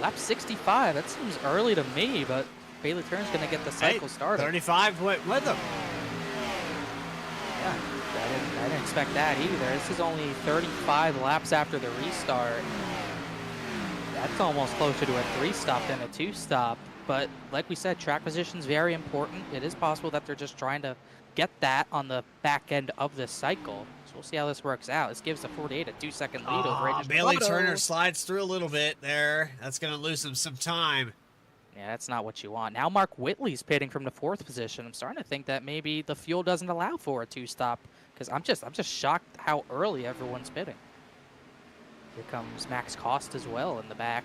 lap 65. That seems early to me, but Bailey Turner's going to get the cycle started. 35 went with him. Yeah. I didn't expect that either. This is only 35 laps after the restart. That's almost closer to a 3-stop than a 2-stop. But like we said, track position is very important. It is possible that they're just trying to get that on the back end of this cycle. So we'll see how this works out. This gives the 48 a 2-second lead over Ranger Bailey Stravado. Turner slides through a little bit there. That's going to lose him some time. Yeah, that's not what you want. Now Mark Whitley's pitting from the 4th position. I'm starting to think that maybe the fuel doesn't allow for a 2-stop. Because I'm just shocked how early everyone's pitting. Here comes Max Cost as well in the back,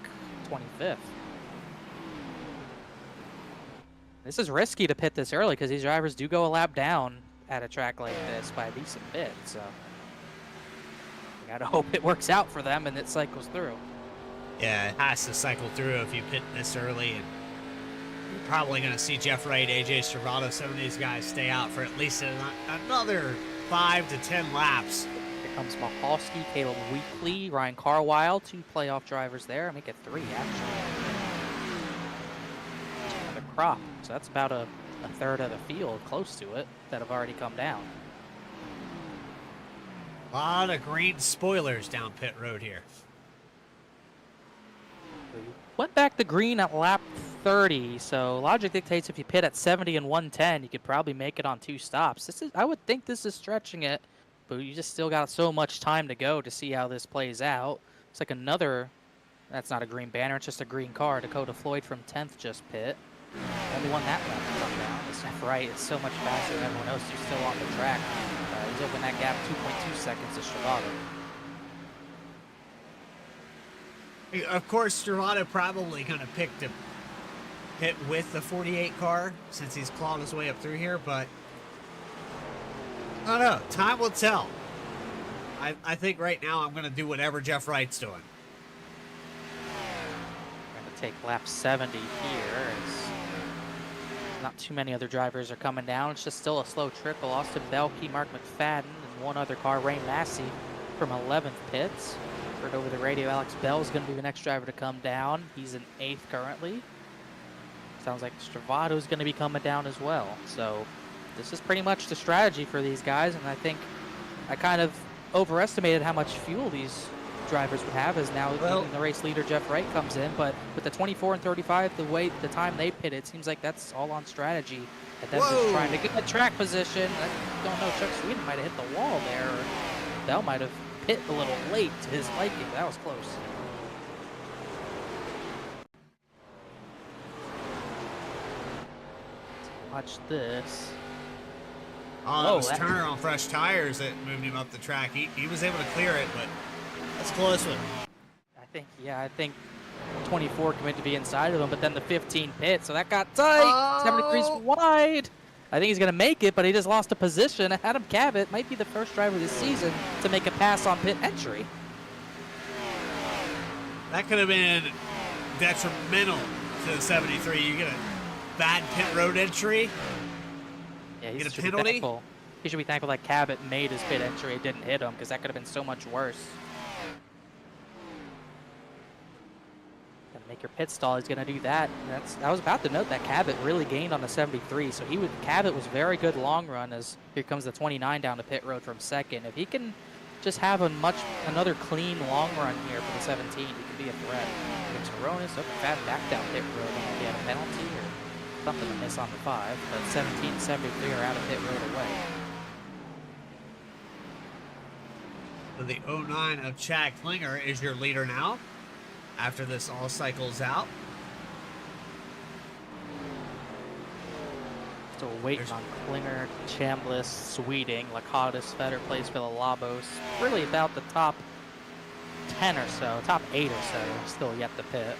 25th. This is risky to pit this early because these drivers do go a lap down at a track like this by a decent bit. So you gotta hope it works out for them and it cycles through. Yeah, it has to cycle through if you pit this early. And you're probably going to see Jeff Wright, AJ Stravado, some of these guys stay out for at least another 5 to 10 laps. Here comes Mahalski, Caleb Weekly, Ryan Carwile, 2 playoff drivers there. Make it 3, actually. Another crop. So that's about a third of the field, close to it, that have already come down. A lot of green spoilers down pit road here. Went back to green at lap 30, so logic dictates if you pit at 70 and 110, you could probably make it on 2 stops. I would think this is stretching it, but you just still got so much time to go to see how this plays out. It's like another, that's not a green banner, it's just a green car. Dakota Floyd from 10th just pit. Only won that lap to come down. Jeff Wright is so much faster than everyone else who's still on the track. He's opened that gap 2.2 seconds to Stravado. Of course, Stravado probably going to pick to pit with the 48 car since he's clawed his way up through here, but I don't know. Time will tell. I think right now I'm going to do whatever Jeff Wright's doing. Going to take lap 70 here. Not too many other drivers are coming down. It's just still a slow trickle. Austin Belkey, Mark McFadden, and one other car, Ray Massey, from 11th pits. Heard over the radio, Alex Bell is going to be the next driver to come down. He's in 8th currently. Sounds like Stravado is going to be coming down as well. So this is pretty much the strategy for these guys, and I think I kind of overestimated how much fuel these drivers would have as now even the race leader Jeff Wright comes in. But with the 24 and 35, the time they pit, it seems like that's all on strategy. And them just trying to get the track position. I don't know, Chuck Sweden might have hit the wall there, or Bell might have hit a little late to his liking. That was close. Watch this. Oh, that was Turner on fresh tires that moved him up the track. He was able to clear it, but that's a close one. I think 24 committed to be inside of him, but then the 15 pit, so that got tight. 73's wide. I think he's going to make it, but he just lost a position. Adam Cabot might be the first driver this season to make a pass on pit entry. That could have been detrimental to the 73. You get a bad pit road entry. Yeah, he get a penalty. He should be thankful that Cabot made his pit entry. It didn't hit him, because that could have been so much worse. Make your pit stall, he's going to do that. I was about to note that Cabot really gained on the 73, so Cabot was very good long run as here comes the 29 down the pit road from second. If he can just have another clean long run here for the 17, he could be a threat. Against Coronas, Fat back down pit road, he had a penalty or something to miss on the 5, but 17 and 73 are out of pit road away. So the 09 of Chad Klinger is your leader now. After this all cycles out. Still waiting on Klinger, Chambliss, Sweeting, Lakatos, Fetter plays for the Labos. Really about the top 10 or so, top 8 or so, still yet to pit.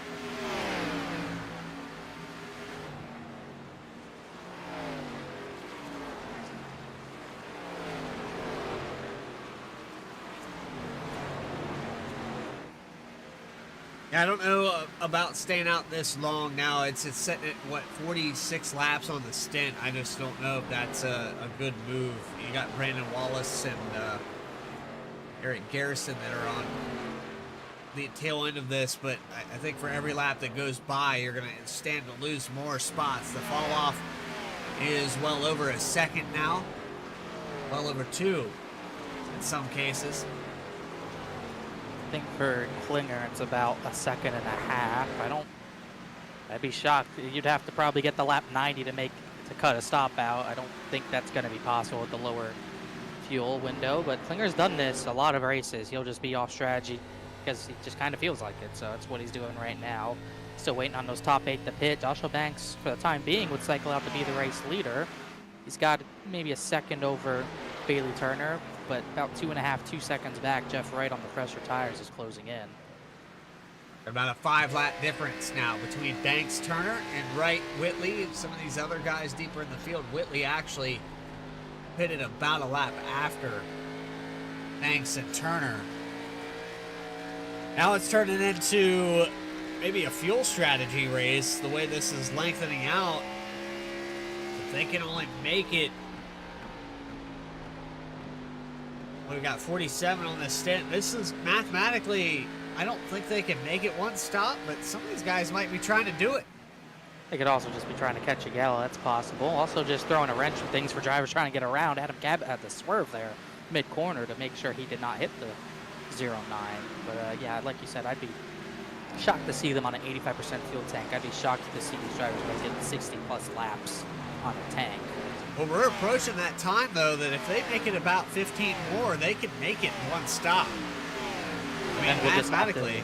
Yeah, I don't know about staying out this long now. It's sitting at, what, 46 laps on the stint. I just don't know if that's a good move. You got Brandon Wallace and Eric Garrison that are on the tail end of this, but I think for every lap that goes by, you're going to stand to lose more spots. The fall off is well over a second now, well over 2 in some cases. I think for Klinger, it's about a second and a half. I'd be shocked. You'd have to probably get the lap 90 to cut a stop out. I don't think that's going to be possible with the lower fuel window, but Klinger's done this a lot of races. He'll just be off strategy because he just kind of feels like it, so that's what he's doing right now. Still waiting on those top 8 to pit. Joshua Banks, for the time being, would cycle out to be the race leader. He's got maybe a second over Bailey Turner, but about 2 seconds back, Jeff Wright on the fresher tires is closing in. About a 5-lap difference now between Banks, Turner, and Wright, Whitley, and some of these other guys deeper in the field. Whitley actually pitted about a lap after Banks and Turner. Now it's turning into maybe a fuel strategy race, the way this is lengthening out. If they can only make it, we've got 47 on this stint. This is mathematically, I don't think they can make it one stop, but some of these guys might be trying to do it. They could also just be trying to catch a yellow. That's possible. Also just throwing a wrench in things for drivers trying to get around. Adam Cabot had the swerve there mid-corner to make sure he did not hit the 0.9. But yeah, like you said, I'd be shocked to see them on an 85% fuel tank. I'd be shocked to see these drivers getting 60-plus laps on a tank. Well, we're approaching that time, though, that if they make it about 15 more, they could make it in one stop. I mean, mathematically.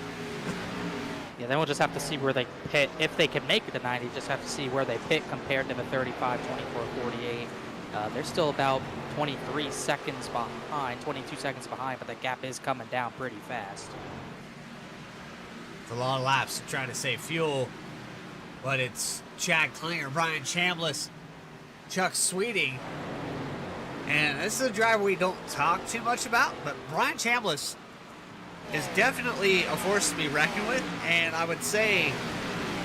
Yeah, then we'll just have to see where they pit. If they can make it to 90, just have to see where they pit compared to the 35, 24, 48. They're still about 23 seconds behind, 22 seconds behind, but the gap is coming down pretty fast. It's a lot of laps to try to save fuel, but it's Chad Klinger, Brian Chambliss, Chuck Sweeting. And this is a driver we don't talk too much about, but Brian Chambliss is definitely a force to be reckoned with, and I would say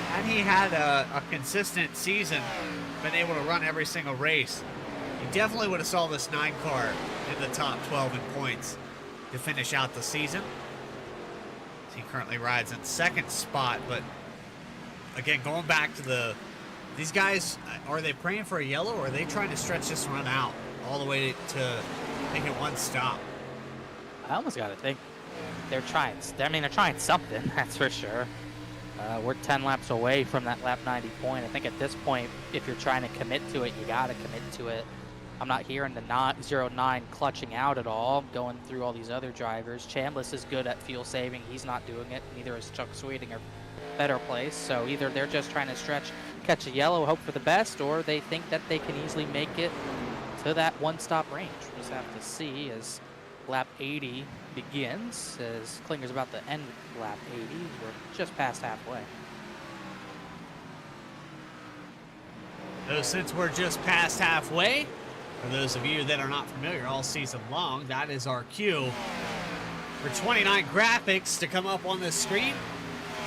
had he had a consistent season, been able to run every single race, he definitely would have saw this 9 car in the top 12 in points to finish out the season. He currently rides in second spot, but again, going back to these guys, are they praying for a yellow, or are they trying to stretch this run out all the way to make it one stop? I almost got to think they're trying. I mean, they're trying something, that's for sure. We're 10 laps away from that lap 90 point. I think at this point, if you're trying to commit to it, you got to commit to it. I'm not hearing the 0.9 clutching out at all, going through all these other drivers. Chambliss is good at fuel saving. He's not doing it. Neither is Chuck Sweeting or better place. So either they're just trying to stretch, catch a yellow, hope for the best, or they think that they can easily make it to that one-stop range. We'll just have to see as lap 80 begins, as Klinger's about to end lap 80. We're just past halfway. So since we're just past halfway, for those of you that are not familiar, all season long, that is our cue for 29 graphics to come up on this screen.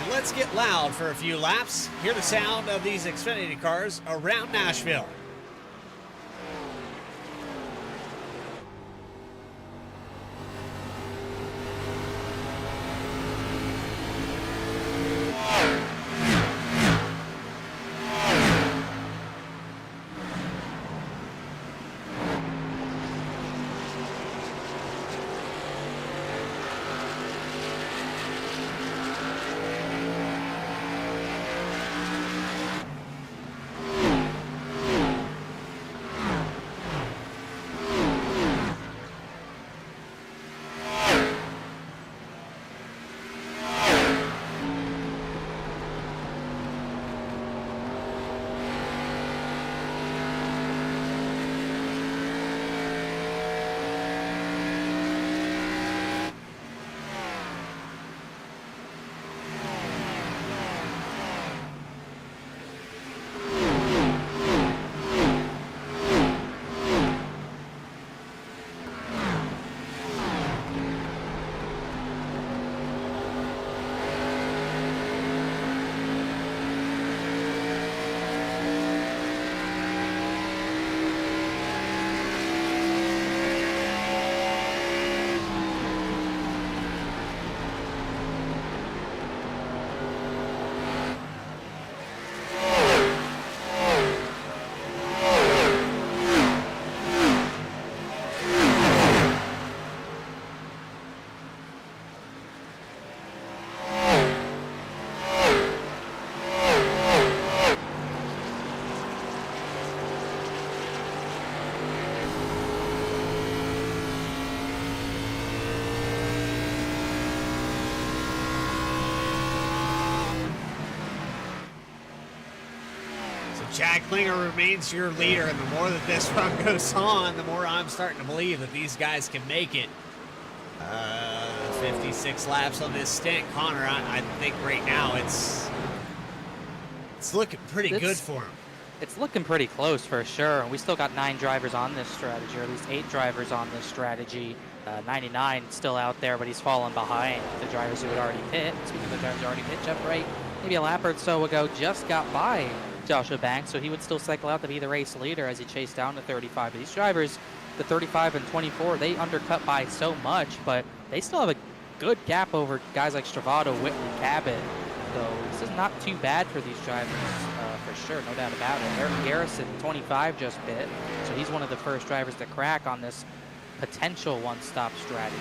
And let's get loud for a few laps. Hear the sound of these Xfinity cars around Nashville. Chad Klinger remains your leader, and the more that this run goes on, the more I'm starting to believe that these guys can make it. 56 laps on this stint. Connor, I think right now it's looking pretty good for him. It's looking pretty close for sure. And we still got 9 drivers on this strategy, or at least 8 drivers on this strategy. 99 still out there, but he's fallen behind the drivers who had already pit. Speaking of the drivers who already pit, Jeff Wright, maybe a lap or so ago, just got by Joshua Banks, so he would still cycle out to be the race leader as he chased down to 35. But these drivers, the 35 and 24, they undercut by so much, but they still have a good gap over guys like Stravato, Whitley, Cabot. So this is not too bad for these drivers, for sure, no doubt about it. Eric Garrison, 25, just pit, so he's one of the first drivers to crack on this potential one-stop strategy.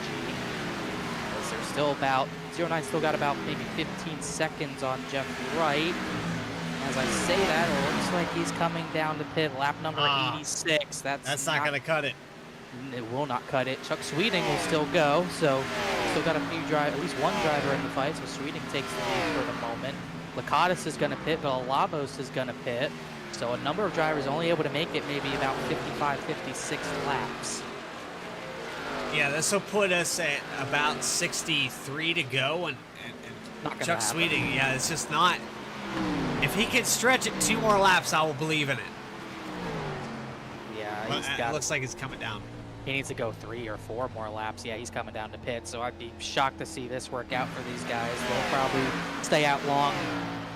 As there's still about, 09 still got about maybe 15 seconds on Jeff Wright. As I say that, it looks like he's coming down to pit, lap number 86. That's not going to cut it. It will not cut it. Chuck Sweeting will still go, so still got a few at least one driver in the fight, so Sweeting takes the lead for the moment. Lakatos is going to pit, Villalobos is going to pit. So a number of drivers only able to make it maybe about 55, 56 laps. Yeah, this will put us at about 63 to go, and Chuck Sweeting, yeah, it's just not. If he can stretch it 2 more laps, I will believe in it. Yeah, it looks like it's coming down. He needs to go 3 or 4 more laps. Yeah, he's coming down to pit, so I'd be shocked to see this work out for these guys. They'll probably stay out long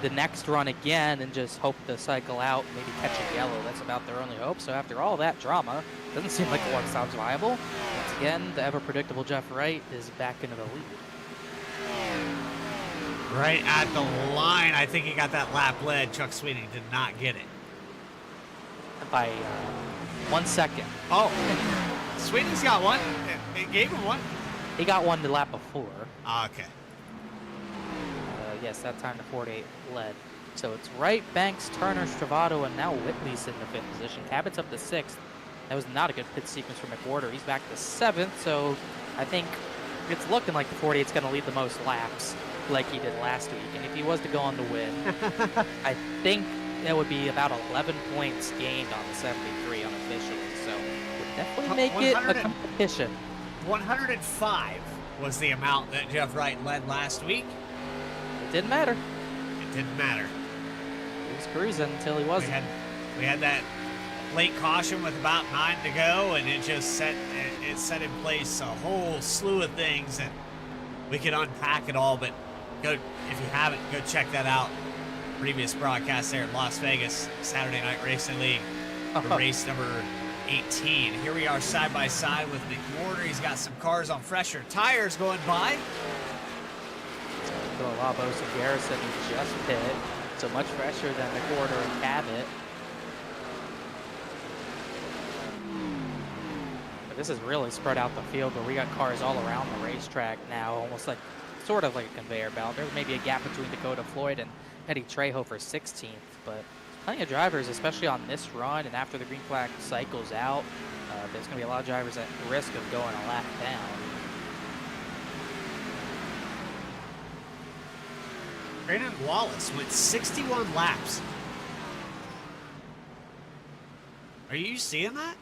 the next run again and just hope to cycle out, maybe catch a yellow. That's about their only hope. So after all that drama, doesn't seem like one stop's viable. Once again, the ever-predictable Jeff Wright is back into the lead. Right at the line, I think he got that lap led. Chuck Sweeting did not get it. By 1 second. Oh, Sweeting's got one. It gave him one. He got one the lap before. Okay. Yes, that time the 48 led. So it's Wright, Banks, Turner, Stravato, and now Whitley's in the 5th position. Cabot's up to 6th. That was not a good pit sequence for McWhorter. He's back to 7th, so I think it's looking like the 48's going to lead the most laps like he did last week. And if he was to go on to win, I think that would be about 11 points gained on the 73 unofficially. So would definitely make it a competition. 105 was the amount that Jeff Wright led last week. It didn't matter. It didn't matter. He was cruising until he wasn't. We had that late caution with about 9 to go, and it just set in place a whole slew of things, and we could unpack it all. But go, if you haven't, go check that out. Previous broadcast there in Las Vegas, Saturday Night Racing League, race number 18. Here we are side by side with McWhorter. He's got some cars on fresher tires going by. Villalobos and Garrison who just pit, so much fresher than McWhorter and Cabot. But this is really spread out the field, where we got cars all around the racetrack now, almost like, sort of like a conveyor belt. There's maybe a gap between Dakota Floyd and Eddie Trejo for 16th, but plenty of drivers, especially on this run and after the green flag cycles out. There's going to be a lot of drivers at risk of going a lap down. Brandon Wallace went 61 laps. Are you seeing that?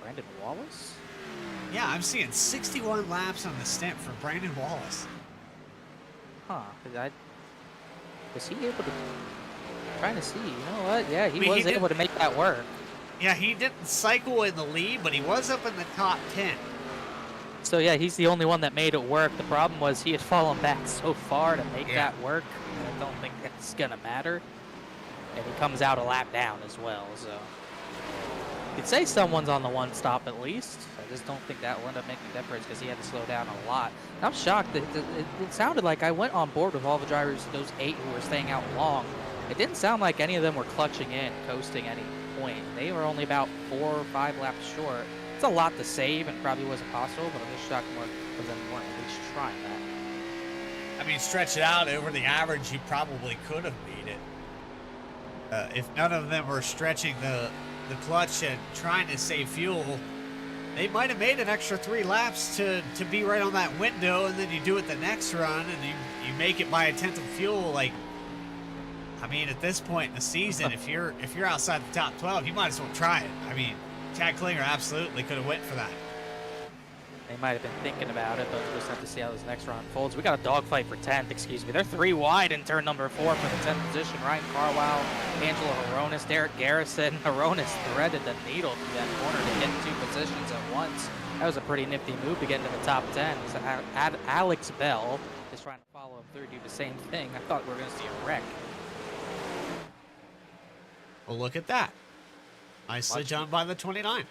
Brandon Wallace? Yeah, I'm seeing 61 laps on the stint for Brandon Wallace. Huh. Was he able to... Trying to see. You know what? Yeah, he was able to make that work. Yeah, he didn't cycle in the lead, but he was up in the top 10. So yeah, he's the only one that made it work. The problem was he had fallen back so far to make that work. I don't think that's gonna matter. And he comes out a lap down as well, so you'd say someone's on the one stop at least. I just don't think that will end up making a difference because he had to slow down a lot. And I'm shocked that it sounded like I went on board with all the drivers, those 8 who were staying out long. It didn't sound like any of them were clutching in, coasting any point. They were only about 4 or 5 laps short. It's a lot to save and probably wasn't possible, but I'm just shocked more of them weren't at least trying that. I mean, stretch it out over the average, you probably could have made it. If none of them were stretching the clutch and trying to save fuel, they might have made an extra 3 laps to be right on that window, and then you do it the next run and you make it by a tenth of fuel. Like, I mean, at this point in the season, if you're outside the top 12, you might as well try it. I mean, Chad Klinger absolutely could have went for that. They might have been thinking about it, but we'll just have to see how this next round unfolds. We got a dogfight for 10th, excuse me. They're 3 wide in turn number 4 for the 10th position. Ryan Carwile, Angelo Horonis, Derek Garrison. Horonis threaded the needle through that corner to get 2 positions at once. That was a pretty nifty move to get into the top 10. So Alex Bell is trying to follow him through, do the same thing. I thought we were going to see a wreck. Well, look at that. Nicely done by the 29.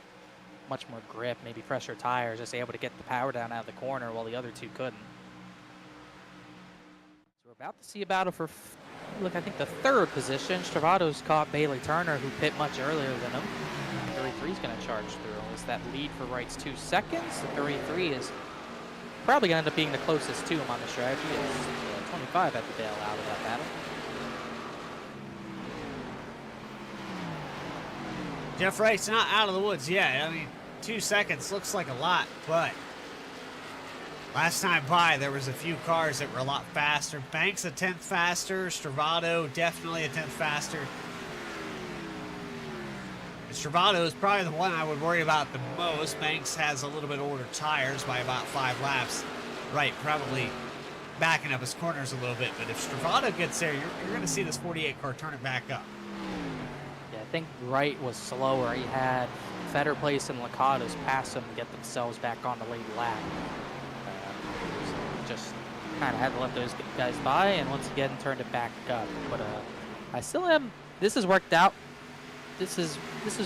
Much more grip, maybe fresher tires, just able to get the power down out of the corner while the other 2 couldn't. So we're about to see a battle for, look, I think the 3rd position. Stravado's caught Bailey Turner, who pit much earlier than him. 33 is going to charge through. Is that lead for Wright's 2 seconds? The 33 is probably going to end up being the closest to him on the strategy. As 25 had to bail out of that battle. Jeff Wright's not out of the woods yet. I mean, 2 seconds looks like a lot, but last time by, there was a few cars that were a lot faster. Banks a 10th faster. Stravado definitely a 10th faster. And Stravado is probably the one I would worry about the most. Banks has a little bit older tires by about 5 laps. Wright probably backing up his corners a little bit, but if Stravado gets there, you're going to see this 48 car turn it back up. I think Wright was slower. He had Fetter Place and Lakatos pass him to get themselves back on the lead lap. So just kind of had to let those guys by, and once again turned it back up. But I still am. This has worked out. This has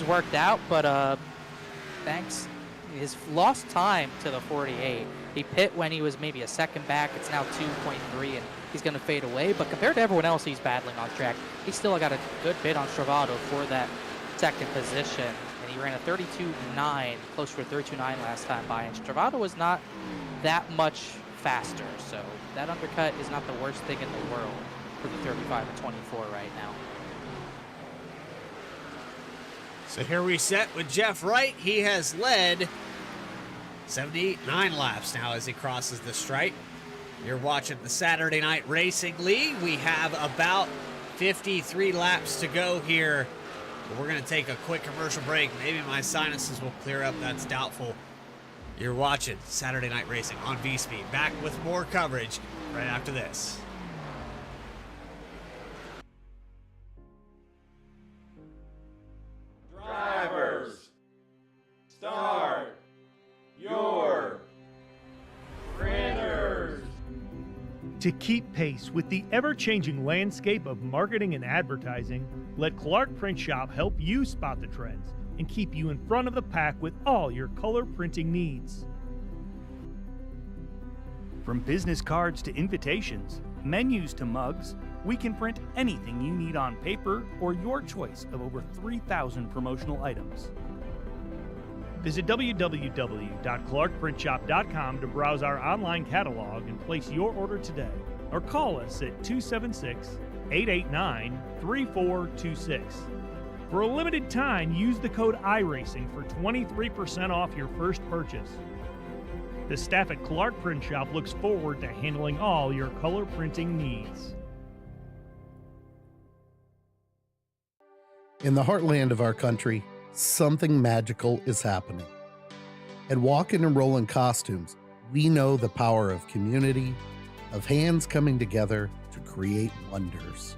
worked out. But Banks has lost time to the 48. He pit when he was maybe a second back. It's now 2.3, and he's going to fade away. But compared to everyone else he's battling on track, he's still got a good bit on Stravado for that 2nd position. And he ran a 32.9, close to a 32.9 last time by. And Stravado was not that much faster. So that undercut is not the worst thing in the world for the 35 and 24 right now. So here we sit with Jeff Wright. He has led 79 laps now as he crosses the stripe. You're watching the Saturday Night Racing League. We have about 53 laps to go here. But we're going to take a quick commercial break. Maybe my sinuses will clear up. That's doubtful. You're watching Saturday Night Racing on V-Speed. Back with more coverage right after this. Drivers, start your printers. To keep pace with the ever-changing landscape of marketing and advertising, let Clark Print Shop help you spot the trends and keep you in front of the pack with all your color printing needs. From business cards to invitations, menus to mugs, we can print anything you need on paper or your choice of over 3,000 promotional items. Visit www.clarkprintshop.com to browse our online catalog and place your order today, or call us at 276-889-3426. For a limited time, use the code iRacing for 23% off your first purchase. The staff at Clark Print Shop looks forward to handling all your color printing needs. In the heartland of our country, something magical is happening. At Walkin' and Rollin' Costumes, we know the power of community, of hands coming together to create wonders.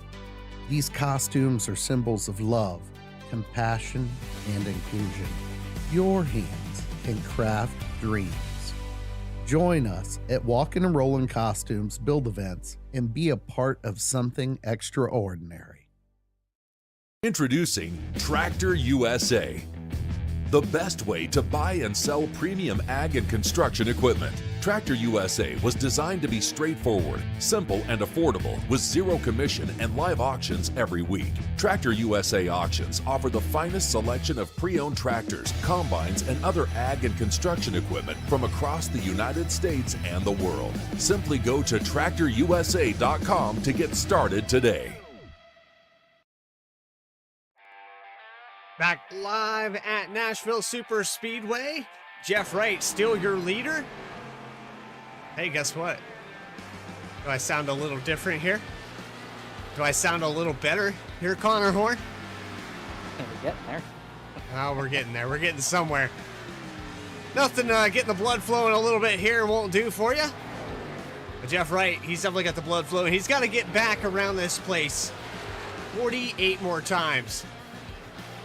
These costumes are symbols of love, compassion, and inclusion. Your hands can craft dreams. Join us at Walkin' and Rollin' Costumes build events and be a part of something extraordinary. Introducing Tractor USA, the best way to buy and sell premium ag and construction equipment. Tractor USA was designed to be straightforward, simple, and affordable with zero commission and live auctions every week. Tractor USA auctions offer the finest selection of pre-owned tractors, combines, and other ag and construction equipment from across the United States and the world. Simply go to tractorusa.com to get started today. Back live at Nashville Superspeedway. Jeff Wright, still your leader. Hey, guess what? Do I sound a little different here? Do I sound a little better here, Connor Horn? We're getting there. Oh, we're getting there. We're getting somewhere. Nothing getting the blood flowing a little bit here won't do for you. But Jeff Wright, he's definitely got the blood flowing. He's got to get back around this place 48 more times.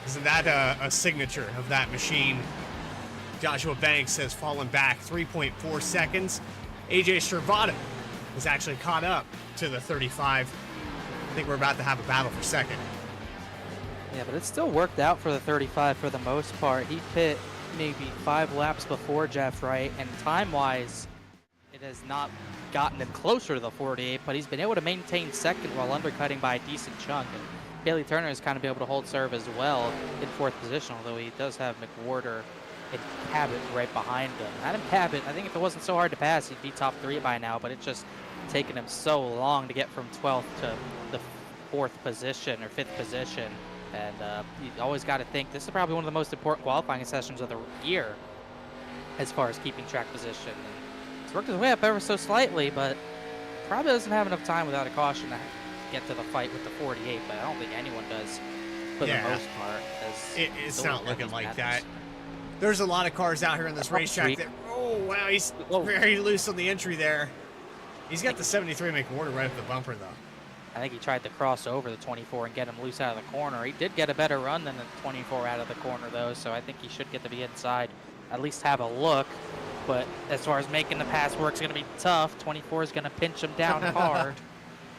Isn't that a signature of that machine? Joshua Banks has fallen back 3.4 seconds. AJ Stravato is actually caught up to the 35. I think we're about to have a battle for second. Yeah, but it still worked out for the 35 for the most part. He pit maybe 5 laps before Jeff Wright, and time-wise, it has not gotten him closer to the 48, but he's been able to maintain second while undercutting by a decent chunk. And Bailey Turner has kind of been able to hold serve as well in 4th position, although he does have McWhorter and Cabot right behind him. Adam Cabot, I think if it wasn't so hard to pass, he'd be top 3 by now, but it's just taken him so long to get from 12th to the 4th position or 5th position. And you always got to think this is probably one of the most important qualifying sessions of the year as far as keeping track position. And it's worked his way up ever so slightly, but probably doesn't have enough time without a caution to get to the fight with the 48, but I don't think anyone does for the most part. It's not looking like that. There's a lot of cars out here on this racetrack that, oh wow, he's very loose on the entry there. He's got the 73 McWhorter right up the bumper though. I think he tried to cross over the 24 and get him loose out of the corner. He did get a better run than the 24 out of the corner though, so I think he should get to be inside, at least have a look. But as far as making the pass work, it's going to be tough. 24 is going to pinch him down hard.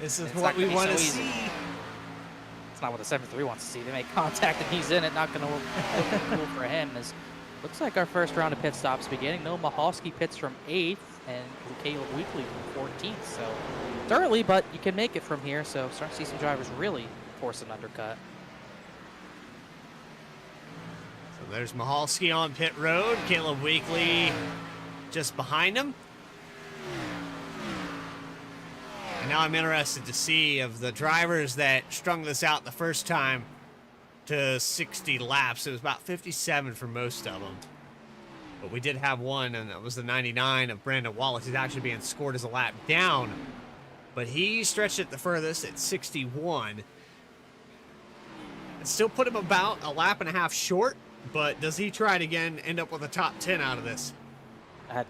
This is what we want to see. It's not what the 73 wants to see. They make contact and he's in it. Not going to work cool for him. Looks like our first round of pit stops beginning. Noah Mahalski pits from 8th and Caleb Weekly from 14th. So it's early, but you can make it from here. So starting to see some drivers really force an undercut. So there's Mahalski on pit road. Caleb Weekly just behind him. And now I'm interested to see of the drivers that strung this out the first time to 60 laps. It was about 57 for most of them. But we did have one, and that was the 99 of Brandon Wallace. He's actually being scored as a lap down. But he stretched it the furthest at 61. It still put him about a lap and a half short, but does he try it again, end up with a top 10 out of this? I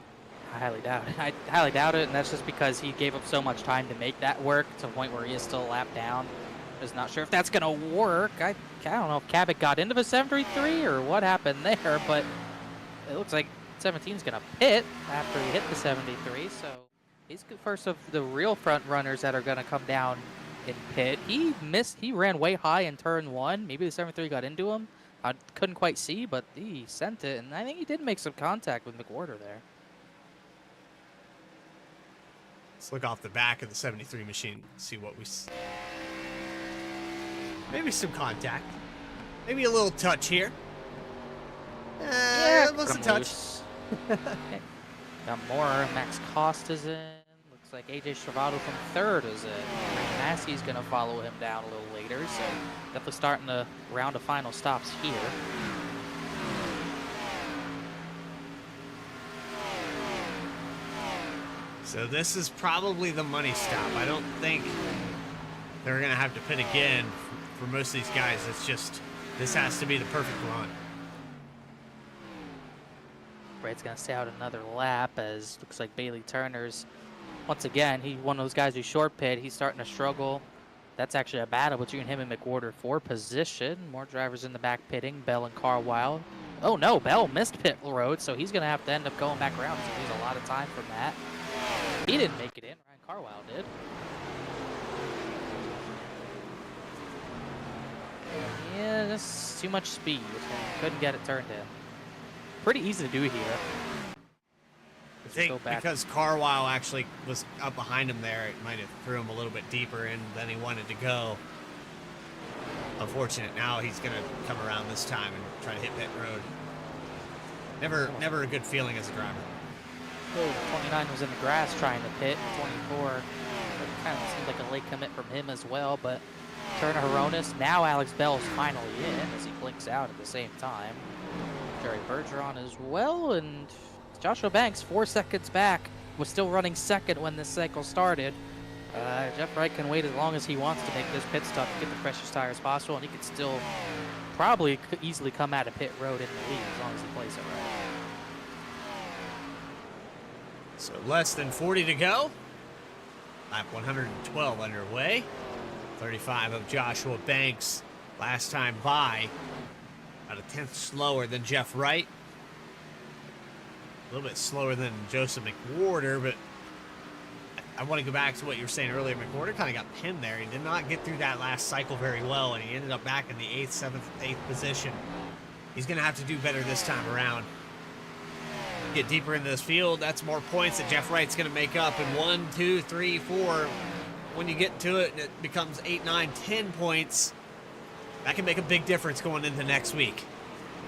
highly doubt it. I highly doubt it, and that's just because he gave up so much time to make that work to the point where he is still a lap down. Just not sure if that's going to work. I don't know if Cabot got into the 73 or what happened there, but it looks like 17 is going to pit after he hit the 73, so he's the first of the real front runners that are going to come down in pit. He ran way high in turn 1. Maybe the 73 got into him. I couldn't quite see, but he sent it, and I think he did make some contact with McWhorter there. Let's look off the back of the 73 machine, see what we see. Maybe some contact. Maybe a little touch here. Yeah, it was a touch. Got more. Max Costa's in. Looks like AJ Stravato from 3rd is in. Massey's going to follow him down a little later, so definitely starting the round of final stops here. So this is probably the money stop. I don't think they're going to have to pit again for most of these guys. It's just, this has to be the perfect run. Wright's going to stay out another lap as looks like Bailey Turner's, once again, he's one of those guys who short pit. He's starting to struggle. That's actually a battle between him and McWhorter for position. More drivers in the back pitting, Bell and Carwile. Oh no, Bell missed pit road, so he's going to have to end up going back around. So lose a lot of time from that. He didn't make it in. Ryan Carwile did. Yeah, that's too much speed. Couldn't get it turned in. Pretty easy to do here. I think because Carwile actually was up behind him there, it might have threw him a little bit deeper in than he wanted to go. Unfortunate. Now he's going to come around this time and try to hit pit road. Never a good feeling as a driver. 29 was in the grass trying to pit. 24 kind of seemed like a late commit from him as well, but Turner Horonis. Now Alex Bell's finally in as he blinks out at the same time. Jerry Bergeron as well, and Joshua Banks 4 seconds back, was still running second when this cycle started. Jeff Wright can wait as long as he wants to make this pit stop, get the freshest tires possible, and he could still probably easily come out of pit road in the lead as long as he plays it right. So less than 40 to go. Lap 112 underway. 35 of Joshua Banks last time by. About a tenth slower than Jeff Wright. A little bit slower than Joseph McWhorter, but I want to go back to what you were saying earlier. McWhorter kind of got pinned there. He did not get through that last cycle very well, and he ended up back in the 8th, 7th, 8th position. He's going to have to do better this time around. Get deeper into this field, that's more points that Jeff Wright's going to make up. And 1, 2, 3, 4, when you get to it and it becomes 8, 9, 10 points, that can make a big difference going into next week.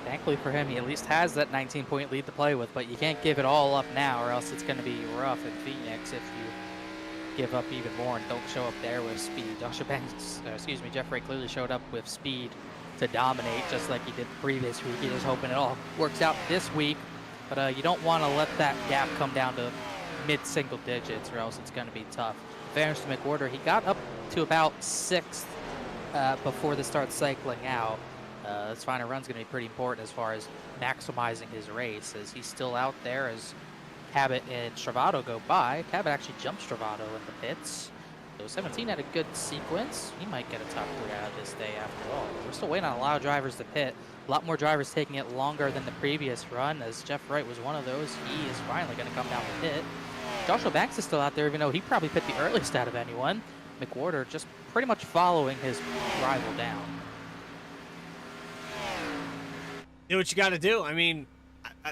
Thankfully for him, he at least has that 19-point lead to play with, but you can't give it all up now, or else it's going to be rough in Phoenix if you give up even more and don't show up there with speed. Jeff Wright clearly showed up with speed to dominate, just like he did the previous week. He's just hoping it all works out this week, but you don't want to let that gap come down to mid-single digits, or else it's going to be tough. In fairness to McWhorter, he got up to about 6th before they start cycling out. This final run's going to be pretty important as far as maximizing his race, as he's still out there as Cabot and Travato go by. Cabot actually jumped Travato in the pits. So 17 had a good sequence. He might get a top 3 out of this day after all. We're still waiting on a lot of drivers to pit. A lot more drivers taking it longer than the previous run, as Jeff Wright was one of those. He is finally going to come down the pit. Joshua Banks is still out there, even though he probably pit the earliest out of anyone. McWhorter just pretty much following his rival down. Do what you got to do. I mean,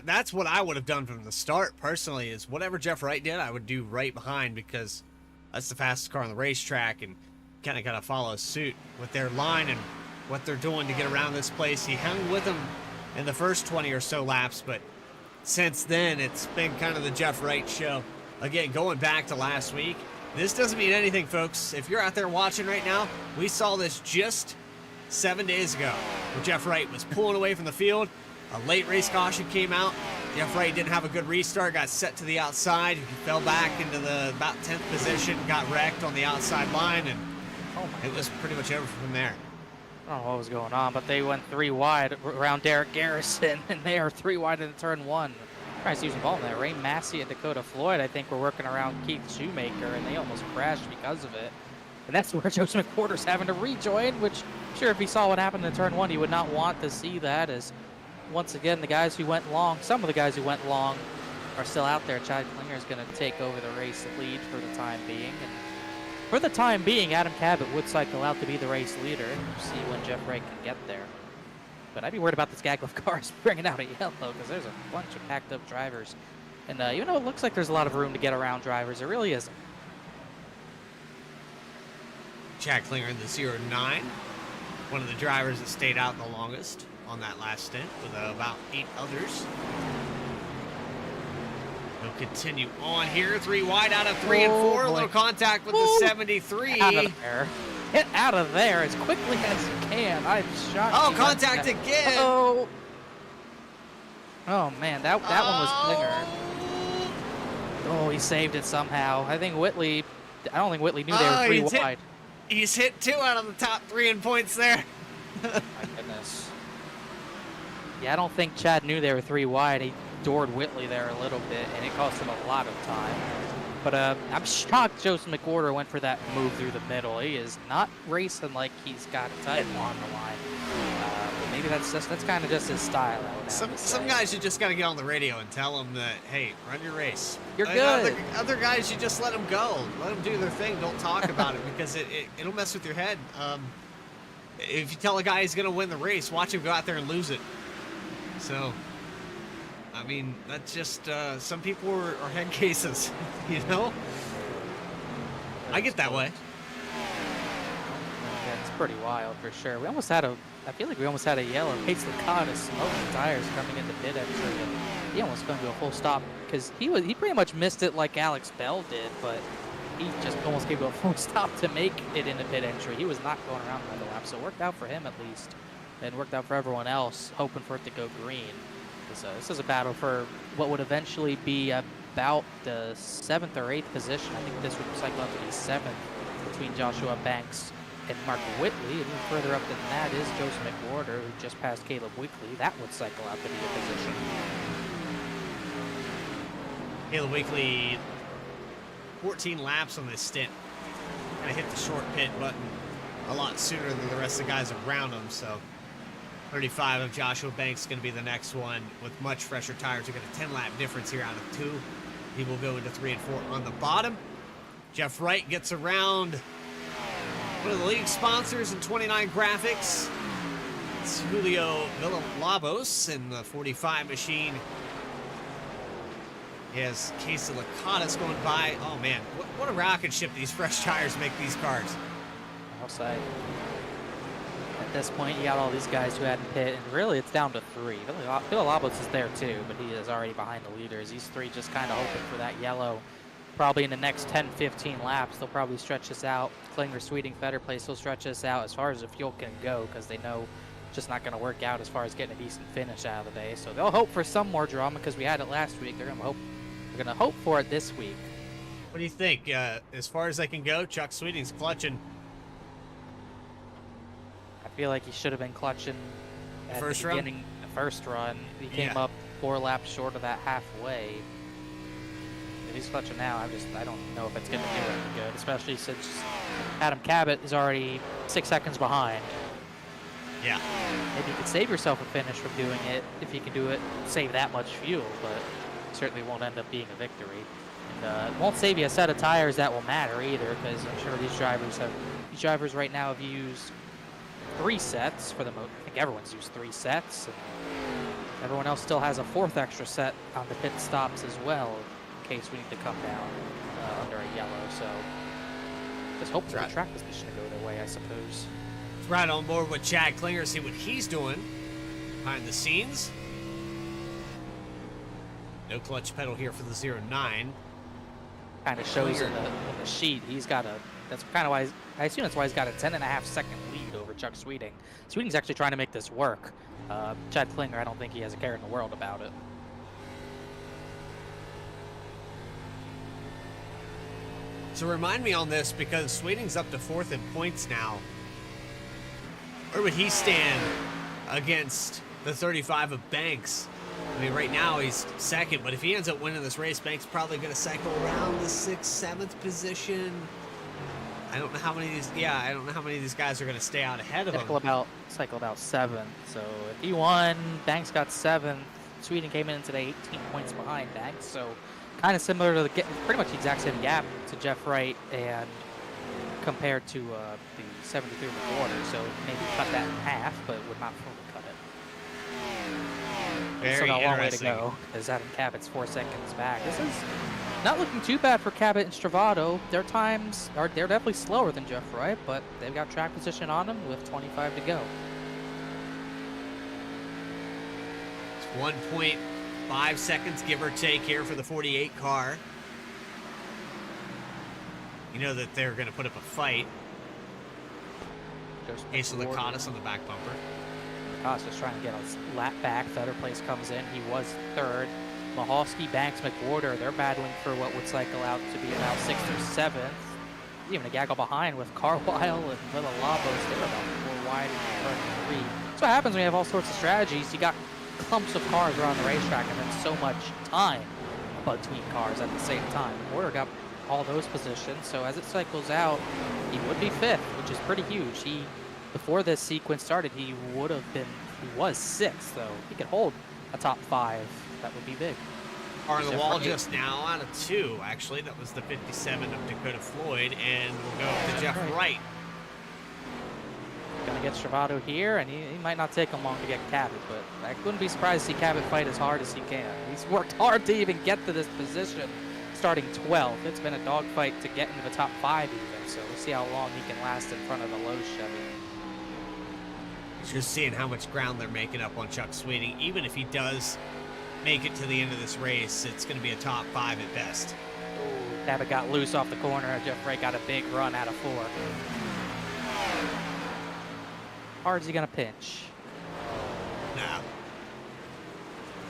that's what I would have done from the start, personally, is whatever Jeff Wright did, I would do right behind, because that's the fastest car on the racetrack, and kind of got to follow suit with their line and what they're doing to get around this place. He hung with them in the first 20 or so laps, but since then, it's been kind of the Jeff Wright show. Again, going back to last week, this doesn't mean anything, folks. If you're out there watching right now, we saw this just 7 days ago, where Jeff Wright was pulling away from the field. A late race caution came out. Jeff Wright didn't have a good restart, got set to the outside. He fell back into the about 10th position, got wrecked on the outside line, and it was pretty much over from there. I don't know what was going on, but they went 3 wide around Derek Garrison, and they are 3 wide in turn 1. Trying to use the ball in there. Ray Massey and Dakota Floyd, I think, were working around Keith Shoemaker, and they almost crashed because of it. And that's where Joseph McWhorter's having to rejoin, which, sure, if he saw what happened in turn 1, he would not want to see that, as once again, the guys who went long, some of the guys who went long are still out there. Chad Klinger is going to take over the race lead for the time being. And for the time being, Adam Cabot would cycle out to be the race leader. We'll see when Jeff Wright can get there. But I'd be worried about this Gaglev car bringing out a yellow, because there's a bunch of packed up drivers. And even though it looks like there's a lot of room to get around drivers, it really isn't. Chad Klinger in the 09, one of the drivers that stayed out the longest on that last stint, with about 8 others. He'll continue on here, 3 wide out of 3 and 4. A little contact with the 73. Out of there. Get out of there as quickly as you can. I'm shocked. Oh, contact again. Oh. Oh man, that one was Klinger. Oh, he saved it somehow. I don't think Whitley knew they were 3 wide. He's hit 2 out of the top 3 in points there. My goodness. Yeah, I don't think Chad knew they were 3 wide. He doored Whitley there a little bit, and it cost him a lot of time. But I'm shocked Joseph McWhorter went for that move through the middle. He is not racing like he's got time on the line. But maybe that's kind of just his style. Some guys, you just got to get on the radio and tell them that, hey, run your race. You're good. Other guys, you just let them go. Let them do their thing. Don't talk about it, because it'll mess with your head. If you tell a guy he's going to win the race, watch him go out there and lose it. So, I mean, that's just, some people are head cases, you know? I get that way. Yeah, it's pretty wild for sure. I feel like we almost had a yellow. Pace Licata smoking tires coming into pit entry, and he almost going to a full stop, because he pretty much missed it like Alex Bell did, but he just almost gave a full stop to make it into pit entry. He was not going around by the lap, so it worked out for him at least, and worked out for everyone else, hoping for it to go green. So this is a battle for what would eventually be about the 7th or 8th position. I think this would cycle up to be 7th between Joshua Banks and Mark Whitley. And even further up than that is Joseph McWhorter, who just passed Caleb Weekly. That would cycle out to be a position. Caleb Wakely, 14 laps on this stint. Gonna hit the short pit button a lot sooner than the rest of the guys around him. So 35 of Joshua Banks going to be the next one with much fresher tires. We got a 10-lap difference here out of 2. He will go into 3 and 4 on the bottom. Jeff Wright gets around one of the league sponsors in 29 Graphics. It's Julio Villalobos in the 45 machine. He has Casey Lacatas going by. Oh man, what a rocket ship these fresh tires make these cars. I'll say. At this point, you got all these guys who hadn't pit, and really it's down to 3. Villalobos is there too, but he is already behind the leaders. These 3 just kind of hoping for that yellow. Probably in the next 10-15 laps, they'll probably stretch this out. Klinger, Sweeting, Fetter Place will stretch this out as far as the fuel can go, because they know it's just not going to work out as far as getting a decent finish out of the day. So they'll hope for some more drama because we had it last week. They're going to hope for it this week. What do you think? As far as they can go, Chuck Sweeting's clutching. I feel like he should have been clutching at First the run? beginning. The first run, he came Yeah. up 4 laps short of that halfway. If he's clutching now, I don't know if it's going to do any good, especially since Adam Cabot is already 6 seconds behind. Yeah. Maybe you could save yourself a finish from doing it if you can do it, save that much fuel, but certainly won't end up being a victory. And it won't save you a set of tires that will matter either, because I'm sure these drivers right now have used 3 sets for the most. I think everyone's used 3 sets, and everyone else still has a 4th extra set on the pit stops as well, in case we need to come down under a yellow. So just hope for the track position to go their way, I suppose. Right on board with Chad Klinger, see what he's doing behind the scenes. No clutch pedal here for the 09. Kind of shows in the sheet. He's got a. That's kind of why. I assume that's why he's got a 10.5-second lead over Chuck Sweeting. Sweeting's actually trying to make this work. Chad Klinger, I don't think he has a care in the world about it. So remind me on this, because Sweeting's up to 4th in points now. Where would he stand against the 35 of Banks? I mean, right now he's 2nd, but if he ends up winning this race, Banks probably going to cycle around the 6th, 7th position. I don't know how many of these. Yeah, I don't know how many of these guys are going to stay out ahead of him. Cycle about 7. So if he won, Banks got 7. Sweeting came in today 18 points behind Banks. So kind of similar to pretty much the exact same gap to Jeff Wright and compared to the 73 McWhorter. So maybe cut that in half, but would not fully cut it. Very so got a long way to interesting. go, as Adam Cabot's 4 seconds back. This is not looking too bad for Cabot and Stravato. Their times they're definitely slower than Jeff Wright, but they've got track position on them with 25 to go. It's 1.5 seconds, give or take, here for the 48 car. You know that they're going to put up a fight. Ace of Lacatas on the back bumper. Lacatas trying to get a lap back. Fetter Place comes in. He was 3rd. Mahalski, Banks, McWhorter, they're battling for what would cycle out to be about 6th or 7th. Even a gaggle behind with Carlisle and Villalobos. They're about 4 wide in turn 3. That's what happens when you have all sorts of strategies. You got clumps of cars around the racetrack and then so much time between cars at the same time. McWhorter got all those positions, so as it cycles out, he would be 5th, which is pretty huge. Before this sequence started, he was 6th, so he could hold a top 5. That would be big. Are on the wall just now out of 2, actually. That was the 57 of Dakota Floyd, and we'll go to Jeff Wright. Gonna get Stravato here, and he might not take him long to get Cabot, but I wouldn't be surprised to see Cabot fight as hard as he can. He's worked hard to even get to this position, starting 12th. It's been a dogfight to get into the top 5 even, so we'll see how long he can last in front of the low Chevy. Just seeing how much ground they're making up on Chuck Sweeting. Even if he does make it to the end of this race, it's going to be a top 5 at best. Cabot got loose off the corner. Jeff Wright got a big run out of 4. Hard's he gonna pinch? No.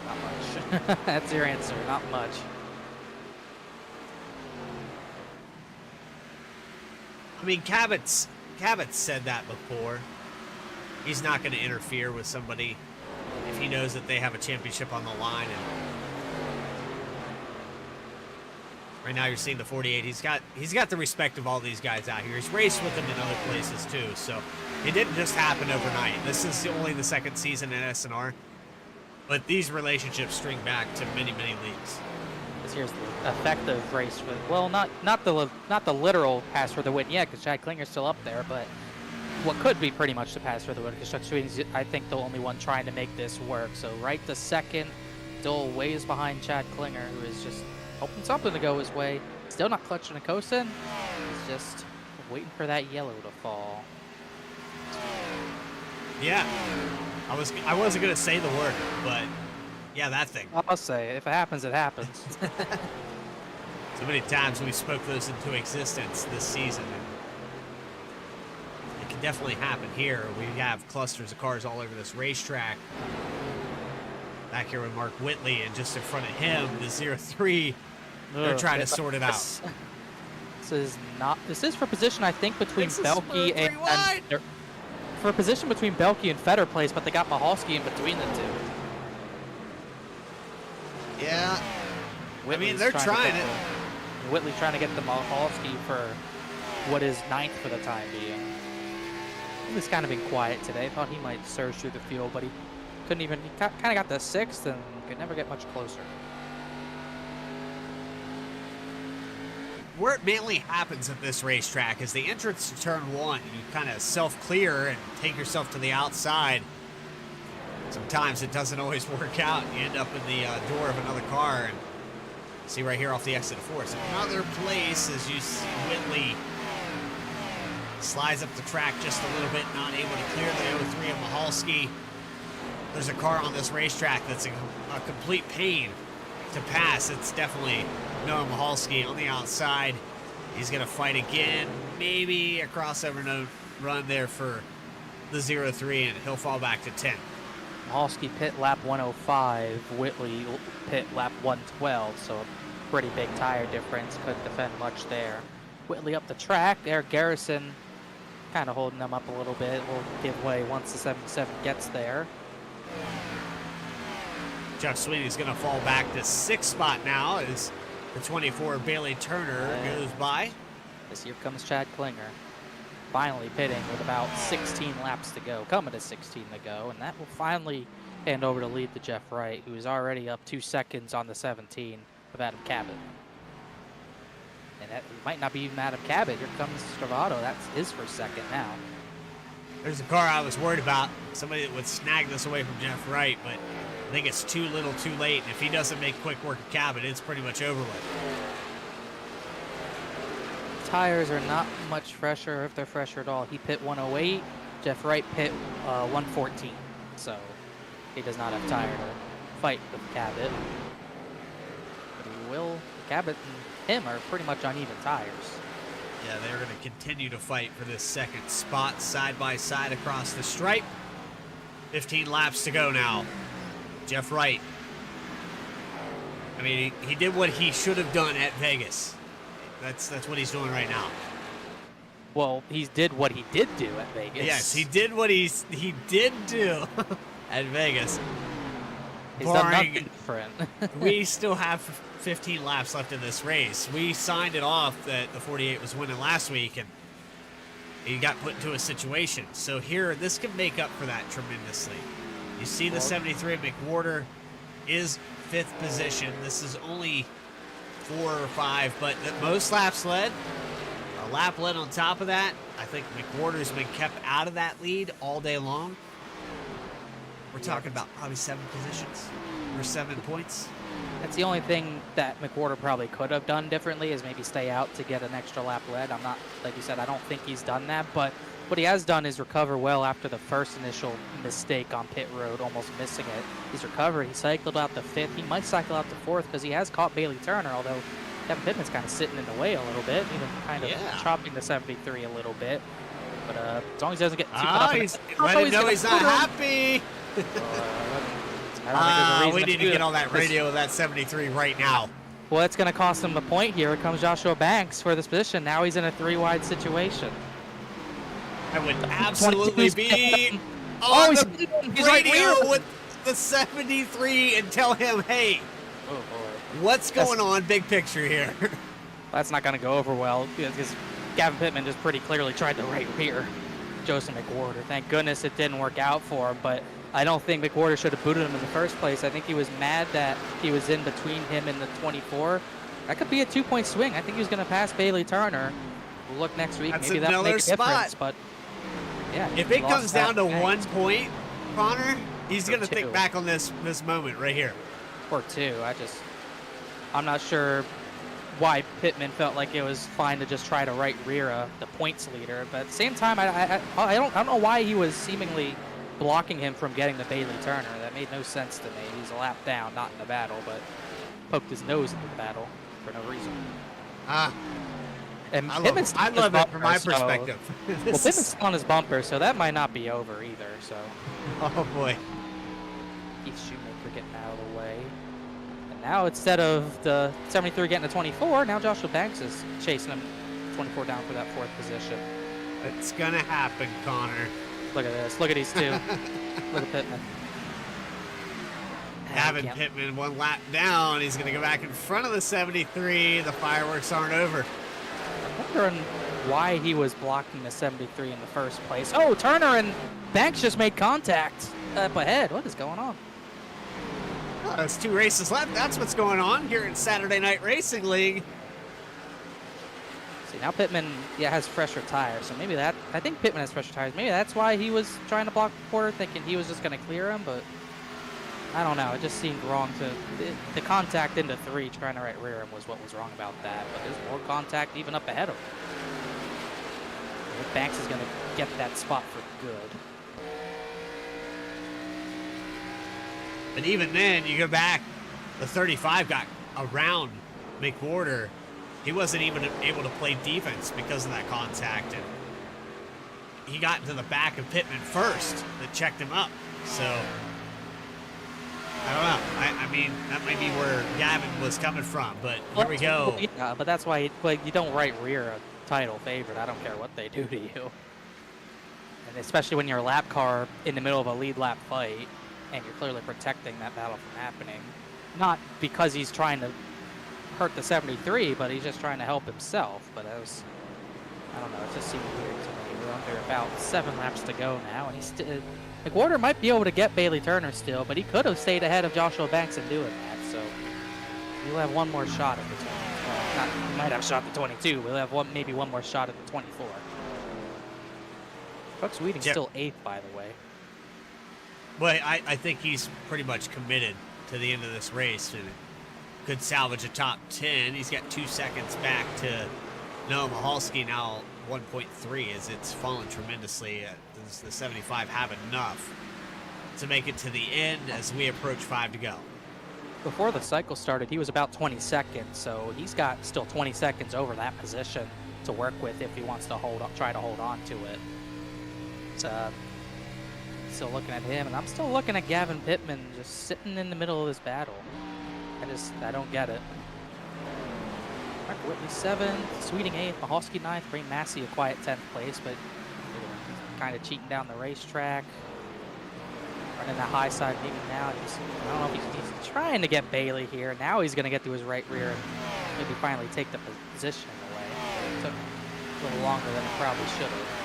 Not much. That's your answer. Not much. I mean, Cabot's said that before. He's not going to interfere with somebody if he knows that they have a championship on the line. And Right now you're seeing the 48. He's got the respect of all these guys out here. He's raced with them in other places too, so it didn't just happen overnight. This is only the second season in SNR, but these relationships string back to many, many leagues. Here's the effective race for, well, not the literal pass for the win yet, because Chad Klinger's still up there, but what could be pretty much the pass for the win, because Chuck Sweeney's, I think, the only one trying to make this work. So right to second, still ways behind Chad Klinger, who is just hoping something to go his way. Still not clutching a coast in. He's just waiting for that yellow to fall. Yeah, I wasn't gonna say the word, but yeah, that thing. I'll say, if it happens, it happens. So many times we spoke those into existence this season. It can definitely happen here. We have clusters of cars all over this racetrack. Back here with Mark Whitley, and just in front of him, the 03. They're trying to sort it out. This is for position, I think, between This is Belky three wide. and for a position between Belky and Fetter Place, but they got Mahalski in between the two. Yeah. Whitley's they're trying it. Whitley trying to get the Mahalski for what is 9th for the time being. He's kind of been quiet today. Thought he might surge through the field, but he couldn't even. He kind of got the 6th and could never get much closer. Where it mainly happens at this racetrack is the entrance to turn 1. You kind of self-clear and take yourself to the outside. Sometimes it doesn't always work out. You end up in the door of another car. And see right here off the exit of 4. So another place as you see Whitley slides up the track just a little bit, not able to clear the 03 of Mahalski. There's a car on this racetrack that's a complete pain to pass. It's definitely Noah Mahalski on the outside. He's going to fight again. Maybe a crossover no run there for the 03, and he'll fall back to 10. Mahalski pit lap 105, Whitley pit lap 112, so a pretty big tire difference. Couldn't defend much there. Whitley up the track. Eric Garrison kind of holding them up a little bit. Will give way once the 77 gets there. Chuck Sweeney's going to fall back to 6th spot now as the 24 Bailey Turner goes by. This here comes Chad Klinger, finally pitting with about 16 laps to go, coming to 16 to go, and that will finally hand over the lead to Jeff Wright, who is already up 2 seconds on the 17 of Adam Cabot. And that might not be even Adam Cabot. Here comes Stravato. That's his first second now. There's a car I was worried about, somebody that would snag this away from Jeff Wright, but I think it's too little too late. And if he doesn't make quick work of Cabot, it's pretty much over with. Tires are not much fresher, if they're fresher at all. He pit 108, Jeff Wright pit 114. So he does not have tire to fight with Cabot. But he will. Cabot and him are pretty much on even tires. Yeah, they're going to continue to fight for this second spot side by side across the stripe. 15 laps to go now. Jeff Wright. I mean, he did what he should have done at Vegas. That's what he's doing right now. Well, he did what he did do at Vegas. Yes, he did what he did do at Vegas. He's done nothing different. We still have 15 laps left in this race. We signed it off that the 48 was winning last week, and he got put into a situation. So here, this can make up for that tremendously. You see the 73 McWhorter is 5th position. This is only 4 or 5, but the most laps led, a lap led on top of that. I think McWhorter's been kept out of that lead all day long. We're talking about probably 7 positions or 7 points. That's the only thing that McWhorter probably could have done differently, is maybe stay out to get an extra lap led. I'm not, like you said, I don't think he's done that, but what he has done is recover well after the first initial mistake on pit road, almost missing it. He's recovered. He cycled out the 5th. He might cycle out the 4th because he has caught Bailey Turner, although Kevin Pittman's kind of sitting in the way a little bit, even kind of chopping the 73 a little bit. But as long as he doesn't get too caught up in it. Let him know he's not happy. We need to get on that radio with that 73 right now. Well, it's going to cost him the point here. Here comes Joshua Banks for this position. Now he's in a 3-wide situation. I would absolutely be on the radio with the 73 and tell him, hey, what's going on, big picture here? That's not going to go over well because Gavin Pittman just pretty clearly tried to right rear Joseph McWhorter. Thank goodness it didn't work out for him, but I don't think McWhorter should have booted him in the first place. I think he was mad that he was in between him and the 24. That could be a 2-point swing. I think he was going to pass Bailey Turner. We'll look next week. That's Maybe that'll make a difference, but yeah. If he it lost comes down to that 1 point, Connor, he's Or going to two. think back on this moment right here. or 2. I'm not sure why Pittman felt like it was fine to just try to right rear the points leader, but at the same time, I don't know why he was seemingly blocking him from getting the Bailey Turner. That made no sense to me. He's a lap down, not in the battle, but poked his nose into the battle for no reason. And I love Pittman's it. I on his love it from my bumper, so- perspective. Well, This Pittman's is- on his bumper, so that might not be over either. So oh boy. Keith Shoemaker getting out of the way. And now instead of the 73 getting the 24, now Joshua Banks is chasing him 24 down for that 4th position. It's going to happen, Connor. Look at this. Look at these two. Look at Pittman. Gavin Yeah. Pittman 1 lap down. He's going to go back in front of the 73. The fireworks aren't over. I'm wondering why he was blocking the 73 in the first place. Oh, Turner and Banks just made contact up ahead. What is going on? Oh, there's 2 races left. That's what's going on here in Saturday Night Racing League. See, now Pittman, has fresher tires, so maybe that, I think Pittman has fresher tires. Maybe that's why he was trying to block Porter, thinking he was just going to clear him, but I don't know. It just seemed wrong to, the contact into 3, trying to right rear him was what was wrong about that, but there's more contact even up ahead of him. I think Banks is going to get that spot for good. But even then, you go back, the 35 got around McWhorter. He wasn't even able to play defense because of that contact. And he got into the back of Pittman first that checked him up. So, I don't know. I mean, that might be where Gavin was coming from. But here we go. Yeah, but that's why you don't right rear a title favorite. I don't care what they do to you. And especially when you're a lap car in the middle of a lead lap fight and you're clearly protecting that battle from happening. Not because he's trying to hurt the 73, but he's just trying to help himself. But I don't know, it just seemed weird to me. We're under about 7 laps to go now, and he's still, McWhorter might be able to get Bailey Turner still, but he could have stayed ahead of Joshua Banks in doing that, so he'll have one more shot at the 20. Well, he might have shot the 22, we'll have maybe one more shot at the 24. Chuck Sweeting's Yep. still 8th, by the way. Well, I think he's pretty much committed to the end of this race and could salvage a top 10. He's got 2 seconds back to Noah Mahalski, now 1.3, as it's fallen tremendously. Does the 75 have enough to make it to the end as we approach 5 to go? Before the cycle started, he was about 20 seconds, so he's got still 20 seconds over that position to work with if he wants to try to hold on to it. Still looking at him, and I'm still looking at Gavin Pittman just sitting in the middle of this battle. I don't get it. Mark Whitley 7th, Sweeting 8th, Mahalski 9th, Ray Massey a quiet 10th place, but he's kind of cheating down the racetrack. Running the high side maybe now. I don't know if he's trying to get Bailey here. Now he's going to get to his right rear and maybe finally take the position away. It took a little longer than it probably should have.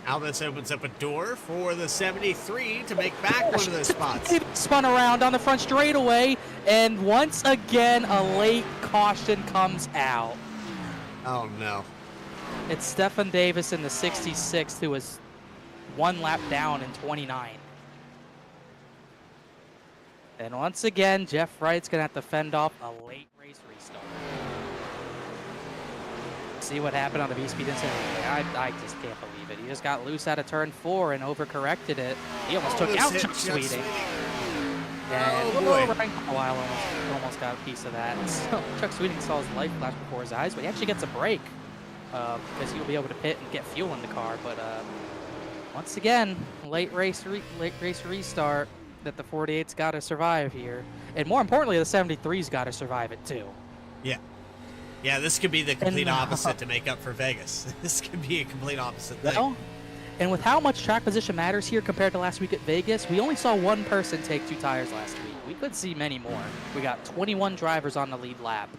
Now this opens up a door for the 73 to make back one of those spots. Spun around on the front straightaway, and once again, a late caution comes out. Oh, no. It's Stephen Davis in the 66th, who was 1 lap down in 29. And once again, Jeff Wright's going to have to fend off a late race restart. See what happened on the V-Speed incident? I just can't believe it. He just got loose out of turn 4 and overcorrected it. He almost took out Chuck Sweeting. And almost got a piece of that. So Chuck Sweeting saw his life flash before his eyes, but he actually gets a break because he'll be able to pit and get fuel in the car. But once again, late race restart that the 48's got to survive here, and more importantly, the 73's got to survive it too. Yeah. Yeah, this could be the complete opposite to make up for Vegas. This could be a complete opposite thing. Well, And with how much track position matters here compared to last week at Vegas, we only saw one person take 2 tires last week. We could see many more. We got 21 drivers on the lead lap.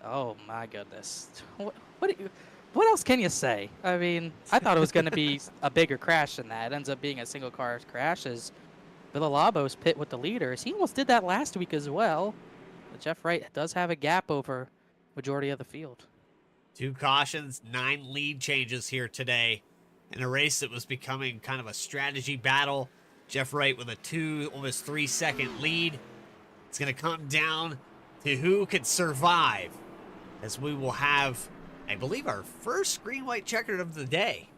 Oh my goodness. What else can you say? I mean, I thought it was going to be a bigger crash than that. It ends up being a single car crash as Villalobos pit with the leaders. He almost did that last week as well. But Jeff Wright does have a gap over majority of the field. 2 cautions, 9 lead changes here today in a race that was becoming kind of a strategy battle. Jeff Wright with a almost 3-second lead. It's going to come down to who could survive as we will have, I believe, our first green-white checkered of the day.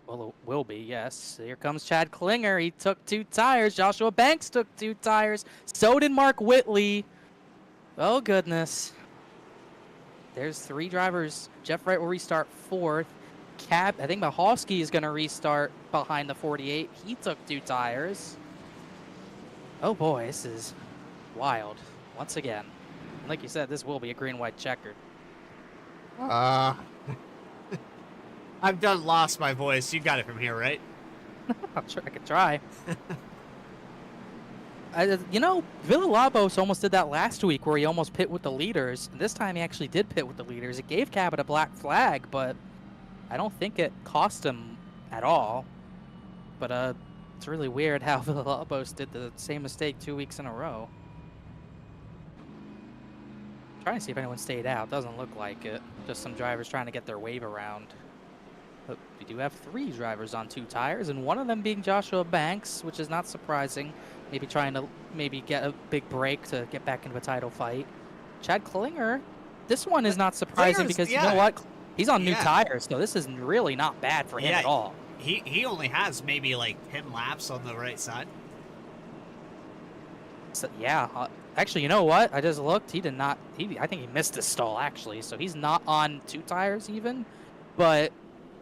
Well, it will be, yes. Here comes Chad Klinger. He took 2 tires. Joshua Banks took 2 tires. So did Mark Whitley. Oh, goodness. There's 3 drivers. Jeff Wright will restart 4th. I think Mahalski is going to restart behind the 48. He took 2 tires. Oh, boy, this is wild. Once again. Like you said, this will be a green-white checkered. I've done lost my voice. You got it from here, right? I'm sure I could try. You know, Villalobos almost did that last week where he almost pit with the leaders. This time he actually did pit with the leaders. It gave Cabot a black flag, but I don't think it cost him at all. But it's really weird how Villalobos did the same mistake 2 weeks in a row. Trying to see if anyone stayed out. Doesn't look like it. Just some drivers trying to get their wave around. But we do have 3 drivers on 2 tires, and one of them being Joshua Banks, which is not surprising. Maybe trying to get a big break to get back into a title fight. Chad Klinger, this one is not surprising because you know what? He's on new tires, so this is really not bad for him at all. He only has maybe like 10 laps on the right side. So, yeah, actually, you know what? I just looked. He did not. I think he missed his stall actually, so he's not on 2 tires even. But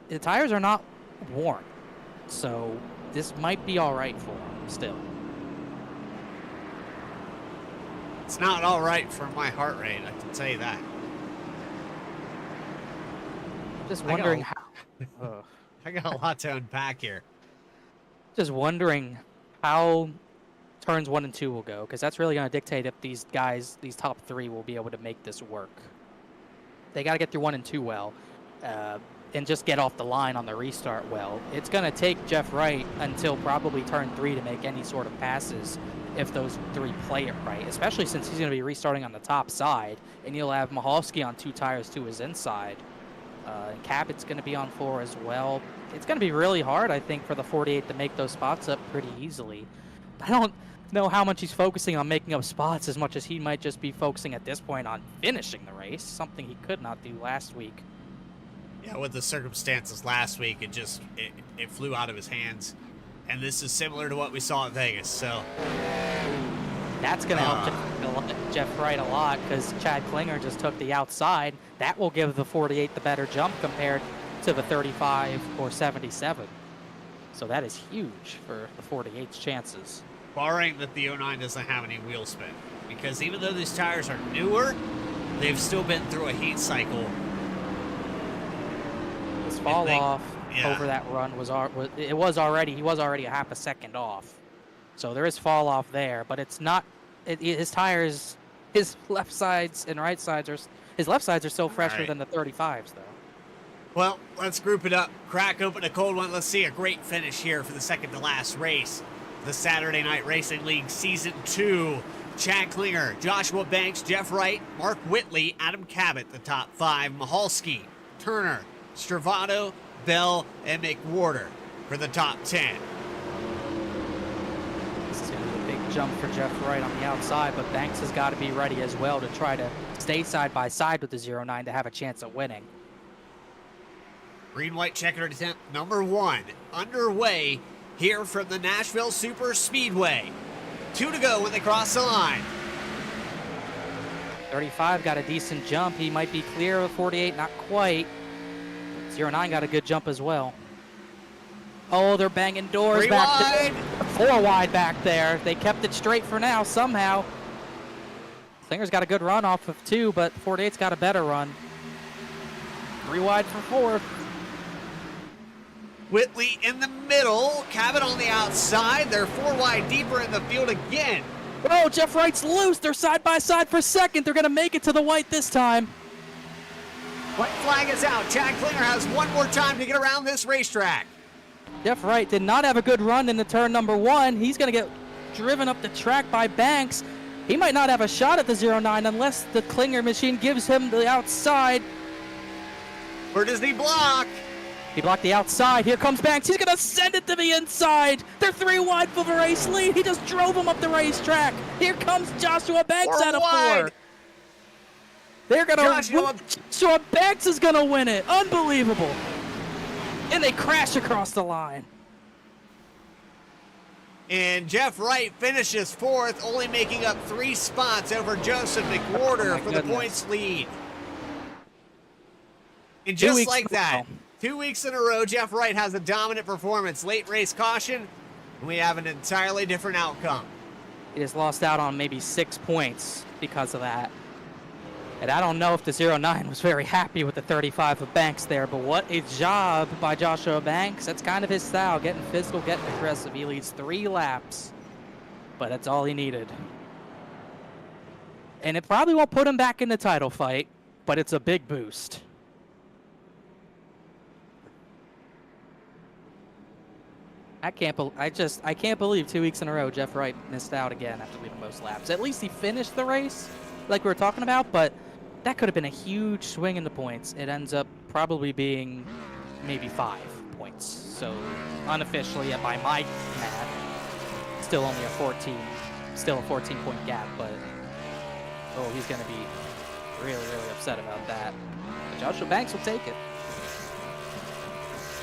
the tires are not worn, so this might be all right for him still. It's not all right for my heart rate, I can tell you that. I'm just wondering how. I got a lot to unpack here. Just wondering how turns 1 and 2 will go, because that's really going to dictate if these guys, these top 3, will be able to make this work. They got to get through 1 and 2 well, and just get off the line on the restart well. It's going to take Jeff Wright until probably turn 3 to make any sort of passes if those 3 play it right, especially since he's going to be restarting on the top side, and you'll have Mahalski on 2 tires to his inside. And Cabot's going to be on 4 as well. It's going to be really hard, I think, for the 48 to make those spots up pretty easily. I don't know how much he's focusing on making up spots as much as he might just be focusing at this point on finishing the race, something he could not do last week. Yeah, with the circumstances last week, it flew out of his hands. And this is similar to what we saw at Vegas, so. That's going to help Jeff Wright a lot because Chad Klinger just took the outside. That will give the 48 the better jump compared to the 35 or 77. So that is huge for the 48's chances. Barring that the 09 doesn't have any wheel spin. Because even though these tires are newer, they've still been through a heat cycle. His fall off over that run was already a half a second off. So there is fall off there, but it's not his tires, his left sides and right sides are still fresher than the 35s though. Well, let's group it up. Crack open a cold one. Let's see a great finish here for the second to last race. The Saturday Night Racing League Season 2. Chad Klinger, Joshua Banks, Jeff Wright, Mark Whitley, Adam Cabot, the top 5. Mahalski, Turner, Stravato, Bell, and McWhorter for the top 10. This is going to be a big jump for Jeff Wright on the outside, but Banks has got to be ready as well to try to stay side by side with the 09 to have a chance at winning. Green-white checkered attempt number 1 underway here from the Nashville Superspeedway. 2 to go when they cross the line. 35 got a decent jump. He might be clear of 48, not quite. 09 got a good jump as well. Oh, they're banging doors back there. 4 wide back there. They kept it straight for now somehow. Klinger's got a good run off of 2, but 48's got a better run. 3 wide for 4. Whitley in the middle, Cabot on the outside. They're 4 wide deeper in the field again. Oh, Jeff Wright's loose. They're side by side for second. They're going to make it to the white this time. White flag is out. Chad Klinger has one more time to get around this racetrack. Jeff Wright did not have a good run in the turn number 1. He's going to get driven up the track by Banks. He might not have a shot at the 09 unless the Klinger machine gives him the outside. Where does he block? He blocked the outside. Here comes Banks. He's going to send it to the inside. They're 3 wide for the race lead. He just drove him up the racetrack. Here comes Joshua Banks 4 at a wide. 4. They're going to Joshua Banks is going to win it. Unbelievable. And they crash across the line. And Jeff Wright finishes 4th, only making up 3 spots over Joseph McWhorter for the points lead. And just like that, 2 weeks in a row, Jeff Wright has a dominant performance. Late race caution, and we have an entirely different outcome. He just lost out on maybe 6 points because of that. And I don't know if the 09 was very happy with the 35 of Banks there, but what a job by Joshua Banks. That's kind of his style, getting physical, getting aggressive. He leads 3 laps, but that's all he needed. And it probably won't put him back in the title fight, but it's a big boost. I can't believe 2 weeks in a row Jeff Wright missed out again after leading most laps. At least he finished the race like we were talking about, but that could have been a huge swing in the points. It ends up probably being maybe 5 points. So unofficially, by my math, still only a 14-point gap, but oh, he's going to be really, really upset about that. But Joshua Banks will take it.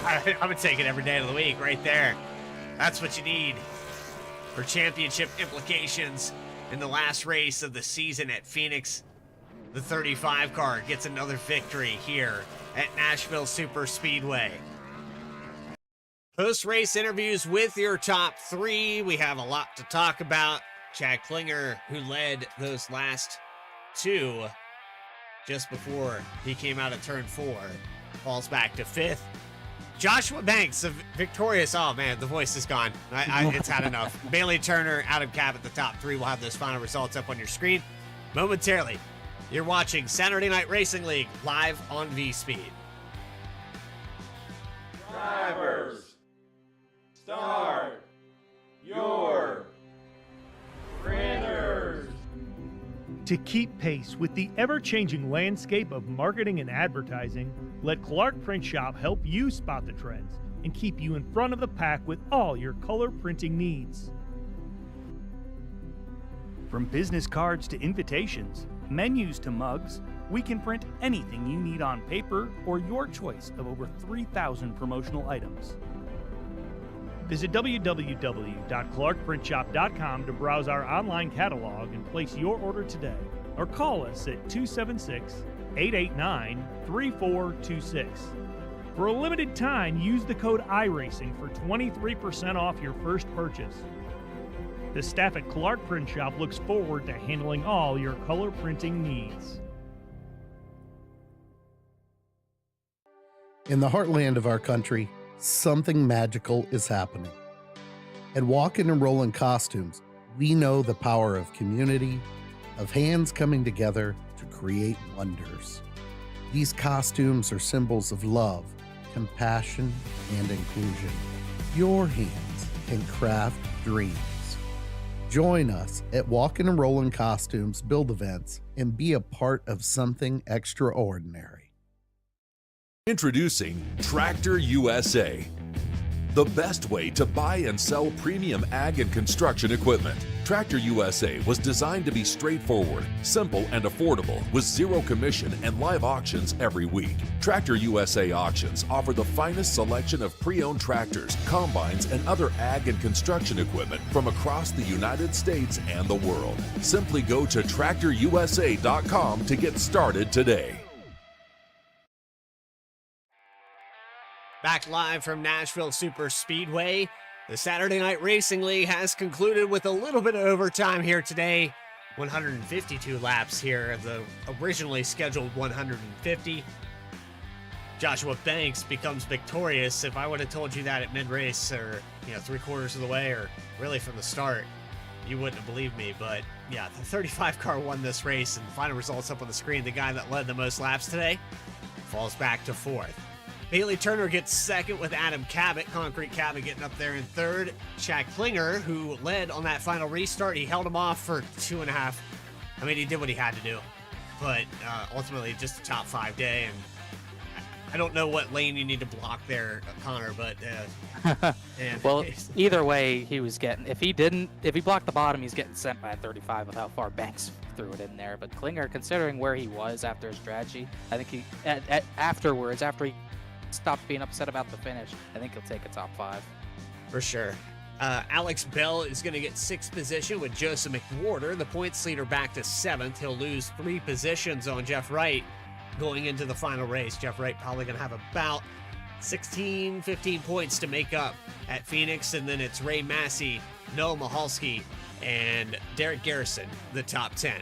I would take it every day of the week right there. That's what you need for championship implications in the last race of the season at Phoenix. The 35 car gets another victory here at Nashville Superspeedway. Post-race interviews with your top 3. We have a lot to talk about. Chad Klinger, who led those last 2 just before he came out of turn 4, falls back to 5th. Joshua Banks, a victorious, oh man, the voice is gone. It's had enough. Bailey Turner, Adam Cabot, the top 3. We'll have those final results up on your screen momentarily. You're watching Saturday Night Racing League live on V-Speed. Drivers, start your printers. To keep pace with the ever-changing landscape of marketing and advertising, let Clark Print Shop help you spot the trends and keep you in front of the pack with all your color printing needs. From business cards to invitations, menus to mugs, we can print anything you need on paper or your choice of over 3,000 promotional items. Visit www.clarkprintshop.com to browse our online catalog and place your order today, or call us at 276-889-3426. For a limited time, use the code iRacing for 23% off your first purchase. The staff at Clark Print Shop looks forward to handling all your color printing needs. In the heartland of our country, something magical is happening. At Walkin' and Rollin' Costumes, we know the power of community, of hands coming together to create wonders. These costumes are symbols of love, compassion, and inclusion. Your hands can craft dreams. Join us at Walkin' and Rollin' Costumes build events and be a part of something extraordinary. Introducing Tractor USA, the best way to buy and sell premium ag and construction equipment. Tractor USA was designed to be straightforward, simple, and affordable with zero commission and live auctions every week. Tractor USA auctions offer the finest selection of pre-owned tractors, combines, and other ag and construction equipment from across the United States and the world. Simply go to tractorusa.com to get started today. Back live from Nashville Superspeedway. The Saturday Night Racing League has concluded with a little bit of overtime here today. 152 laps here of the originally scheduled 150. Joshua Banks becomes victorious. If I would have told you that at mid-race or, 3/4 of the way or really from the start, you wouldn't have believed me. But yeah, the 35 car won this race, and the final results up on the screen. The guy that led the most laps today falls back to 4th. Bailey Turner gets 2nd with Adam Cabot. Concrete Cabot getting up there in 3rd. Chad Klinger, who led on that final restart, he held him off for 2.5. I mean, he did what he had to do, but ultimately just a top 5 day. And I don't know what lane you need to block there, Connor, but and well, either way, he was getting. If he blocked the bottom, he's getting sent by a 35 with how far Banks threw it in there. But Klinger, considering where he was after his strategy, I think he afterwards, after he stopped being upset about the finish, I think he'll take a top 5 for sure. Alex Bell is going to get 6th position with Joseph McWhorter, the points leader, back to 7th. He'll lose 3 positions on Jeff Wright going into the final race. Jeff Wright probably going to have about 16, 15 points to make up at Phoenix, and then it's Ray Massey, Noah Mahalski, and Derek Garrison, the top 10.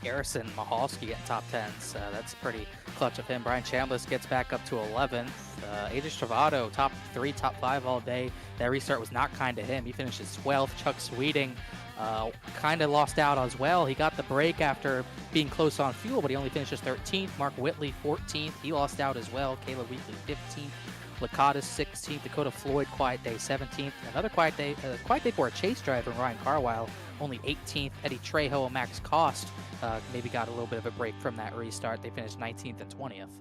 Garrison, Mahalski getting top 10s. That's pretty clutch of him. Brian Chambliss gets back up to 11th. Adrian Travado, top 3, top 5 all day. That restart was not kind to him. He finishes 12th. Chuck Sweeting kind of lost out as well. He got the break after being close on fuel, but he only finishes 13th. Mark Whitley, 14th. He lost out as well. Caleb Weekly, 15th. Lakatos, 16th. Dakota Floyd, quiet day, 17th. Another quiet day for a chase driver, Ryan Carwile, only 18th. Eddie Trejo and Max Cost maybe got a little bit of a break from that restart. They finished 19th and 20th.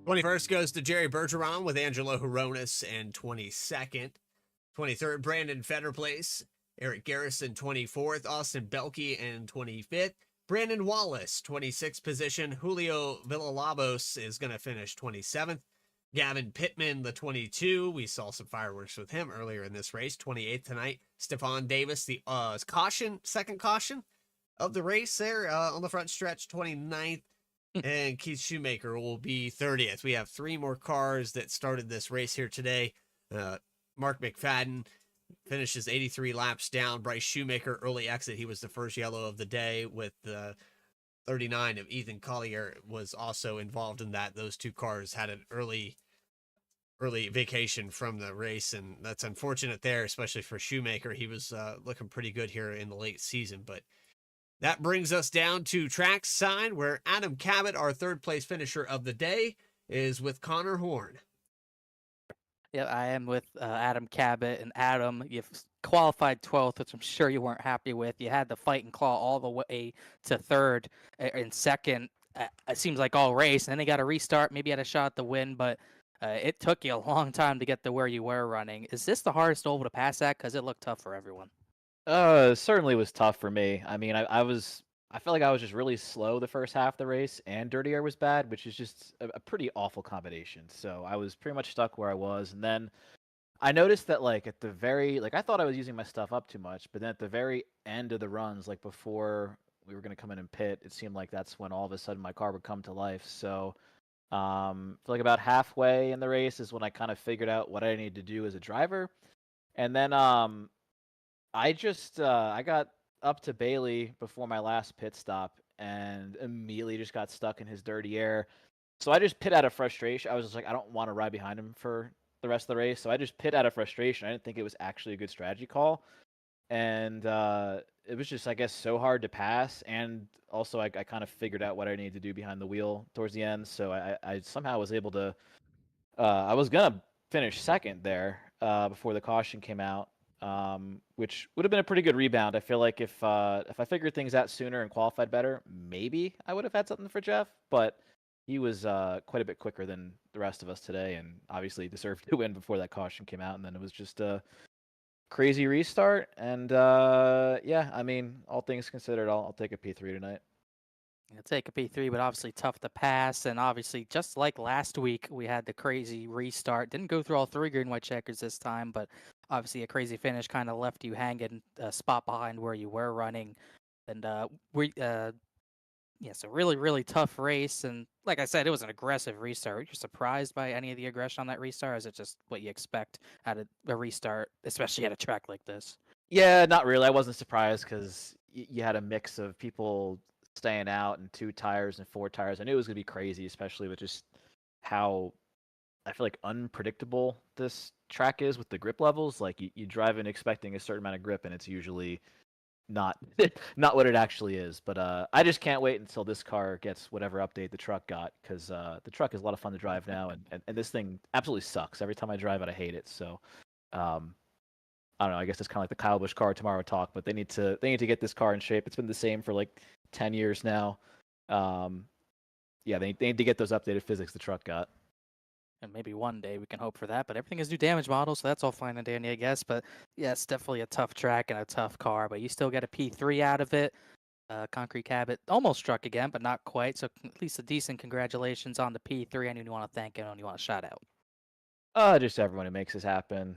21st goes to Jerry Bergeron with Angelo Huronis, and 22nd. 23rd, Brandon Fetterplace. Eric Garrison, 24th. Austin Belkey, and 25th. Brandon Wallace, 26th position. Julio Villalobos is going to finish 27th. Gavin Pittman, the 22. We saw some fireworks with him earlier in this race. 28th tonight. Stephon Davis, the second caution of the race there on the front stretch, 29th. And Keith Shoemaker will be 30th. We have 3 more cars that started this race here today. Mark McFadden finishes 83 laps down. Bryce Shoemaker, early exit. He was the first yellow of the day with 39 of Ethan Collier was also involved in that. Those 2 cars had an early vacation from the race, and that's unfortunate there, especially for Shoemaker. He was looking pretty good here in the late season, but that brings us down to track side, where Adam Cabot, our 3rd place finisher of the day, is with Connor Horn. Yeah, I am with Adam Cabot. And Adam, you've qualified 12th, which I'm sure you weren't happy with. You had the fight and claw all the way to 3rd and 2nd. It seems like all race. And then they got a restart. Maybe you had a shot at the win, but it took you a long time to get to where you were running. Is this the hardest oval to pass at? Because it looked tough for everyone. Certainly was tough for me. I mean, I felt like I was just really slow the first half of the race, and dirty air was bad, which is just a pretty awful combination. So I was pretty much stuck where I was, and then I noticed that at the very I thought I was using my stuff up too much, but then at the very end of the runs, before we were going to come in and pit, it seemed like that's when all of a sudden my car would come to life. So about halfway in the race is when I kind of figured out what I needed to do as a driver, and then I got up to Bailey before my last pit stop and immediately just got stuck in his dirty air. So I just pit out of frustration. I was just like, I don't want to ride behind him for the rest of the race. So I just pit out of frustration. I didn't think it was actually a good strategy call. And it was just, I guess, so hard to pass. And also I kind of figured out what I needed to do behind the wheel towards the end. So I somehow was able to, I was going to finish 2nd there before the caution came out. Which would have been a pretty good rebound. I feel like if I figured things out sooner and qualified better, maybe I would have had something for Jeff. But he was quite a bit quicker than the rest of us today, and obviously deserved to win before that caution came out. And then it was just a crazy restart. And yeah, I mean, all things considered, I'll take a P3 tonight. I'll take a P3, but obviously tough to pass. And obviously, just like last week, we had the crazy restart. Didn't go through all 3 green white checkers this time, but obviously a crazy finish kind of left you hanging a spot behind where you were running. And so really, really tough race. And like I said, it was an aggressive restart. Were you surprised by any of the aggression on that restart? Or is it just what you expect at a restart, especially at a track like this? Yeah, not really. I wasn't surprised because you had a mix of people staying out and 2 tires and 4 tires. I knew it was going to be crazy, especially with just how I feel like unpredictable this track is with the grip levels. Like you drive in expecting a certain amount of grip, and it's usually not not what it actually is. But I just can't wait until this car gets whatever update the truck got, because the truck is a lot of fun to drive now, and this thing absolutely sucks. Every time I drive it, I hate it. So I don't know. I guess it's kind of like the Kyle Busch car tomorrow talk, but they need to get this car in shape. It's been the same for like 10 years now. Yeah, they need to get those updated physics the truck got. And maybe one day we can hope for that. But everything is new damage model, so that's all fine and dandy, I guess. But yeah, it's definitely a tough track and a tough car. But you still get a P3 out of it. Concrete Cabot almost struck again, but not quite. So at least a decent congratulations on the P3. Anyone you want to thank, anyone you want to shout out? Just everyone who makes this happen.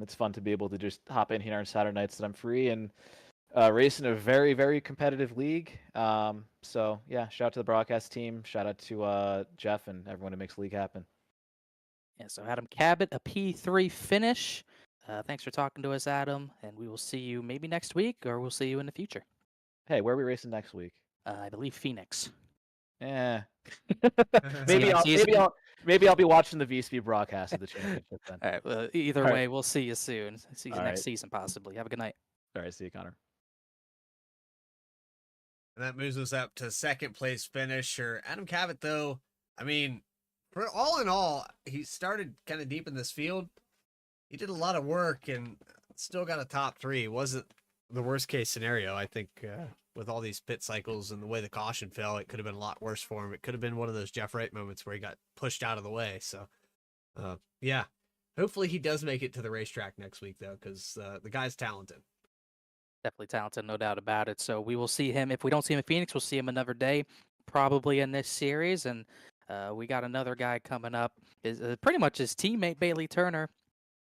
It's fun to be able to just hop in here on Saturday nights that I'm free and race in a very, very competitive league. So yeah, shout out to the broadcast team. Shout out to Jeff and everyone who makes the league happen. Yeah, so Adam Cabot, a P3 finish. Thanks for talking to us, Adam, and we will see you maybe next week, or we'll see you in the future. Hey, where are we racing next week? I believe Phoenix. Yeah. See maybe I'll be watching the VSP broadcast of the championship then. All right. Well, either All way, right. we'll see you soon. See you All next right. season, possibly. Have a good night. All right, see you, Connor. And that moves us up to second place finisher. Adam Cabot, though, I mean, for all in all, he started kind of deep in this field. He did a lot of work and still got a top three. It wasn't the worst case scenario. I think with all these pit cycles and the way the caution fell, it could have been a lot worse for him. It could have been one of those Jeff Wright moments where he got pushed out of the way. So, yeah, hopefully he does make it to the racetrack next week, though, because the guy's talented. Definitely talented, no doubt about it. So we will see him. If we don't see him in Phoenix, we'll see him another day, probably in this series. And we got another guy coming up. Is pretty much his teammate Bailey Turner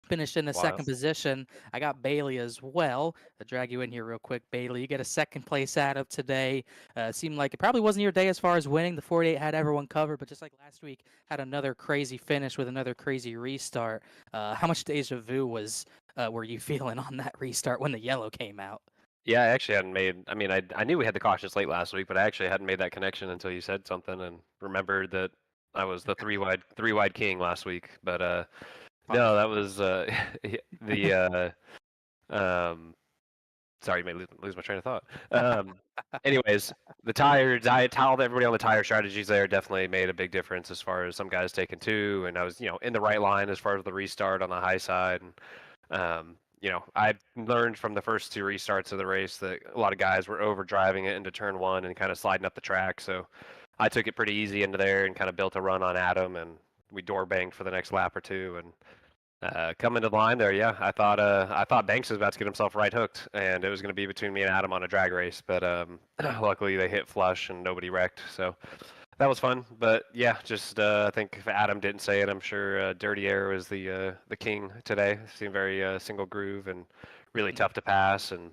finished in the second position. I got Bailey as well. I'll drag you in here real quick, Bailey. You get a second place out of today. Seemed like it probably wasn't your day as far as winning. The 48 had everyone covered, but just like last week, had another crazy finish with another crazy restart. How much deja vu were you feeling on that restart when the yellow came out? Yeah, I actually hadn't made. I mean, I knew we had the cautions late last week, but I actually hadn't made that connection until you said something and remembered that I was the three wide king last week. But no, that was the sorry, you may lose my train of thought. Anyways, the tires. I told everybody on the tire strategies there definitely made a big difference as far as some guys taking two, and I was in the right line as far as the restart on the high side. And I learned from the first two restarts of the race that a lot of guys were over driving it into turn one and kind of sliding up the track. So I took it pretty easy into there and kind of built a run on Adam, and we door banged for the next lap or two. And coming to the line there, yeah, I thought Banks was about to get himself right hooked, and it was going to be between me and Adam on a drag race. But luckily they hit flush and nobody wrecked. So that was fun. But yeah, just I think if Adam didn't say it, I'm sure Dirty Air was the king today. Seemed very single groove and really tough to pass. And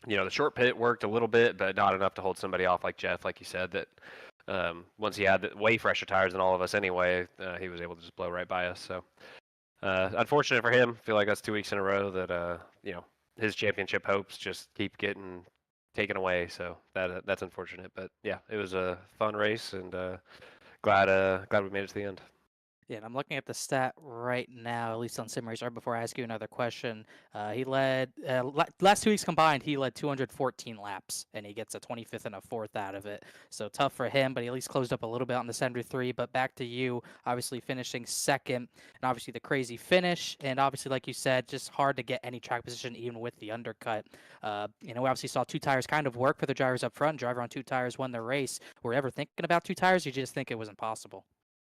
the short pit worked a little bit, but not enough to hold somebody off like Jeff, like you said. That once he had way fresher tires than all of us anyway, he was able to just blow right by us. So unfortunate for him. I feel like that's 2 weeks in a row that his championship hopes just keep getting taken away, so that's unfortunate. But yeah, it was a fun race, and glad we made it to the end. Yeah, and I'm looking at the stat right now, at least on SimRace. Right before I ask you another question, he led last 2 weeks combined. He led 214 laps, and he gets a 25th and a 4th out of it. So tough for him, but he at least closed up a little bit on the 73. But back to you, obviously finishing second, and obviously the crazy finish, and obviously like you said, just hard to get any track position even with the undercut. We obviously saw two tires kind of work for the drivers up front. Driver on two tires won the race. Were you ever thinking about two tires? You just think it was impossible?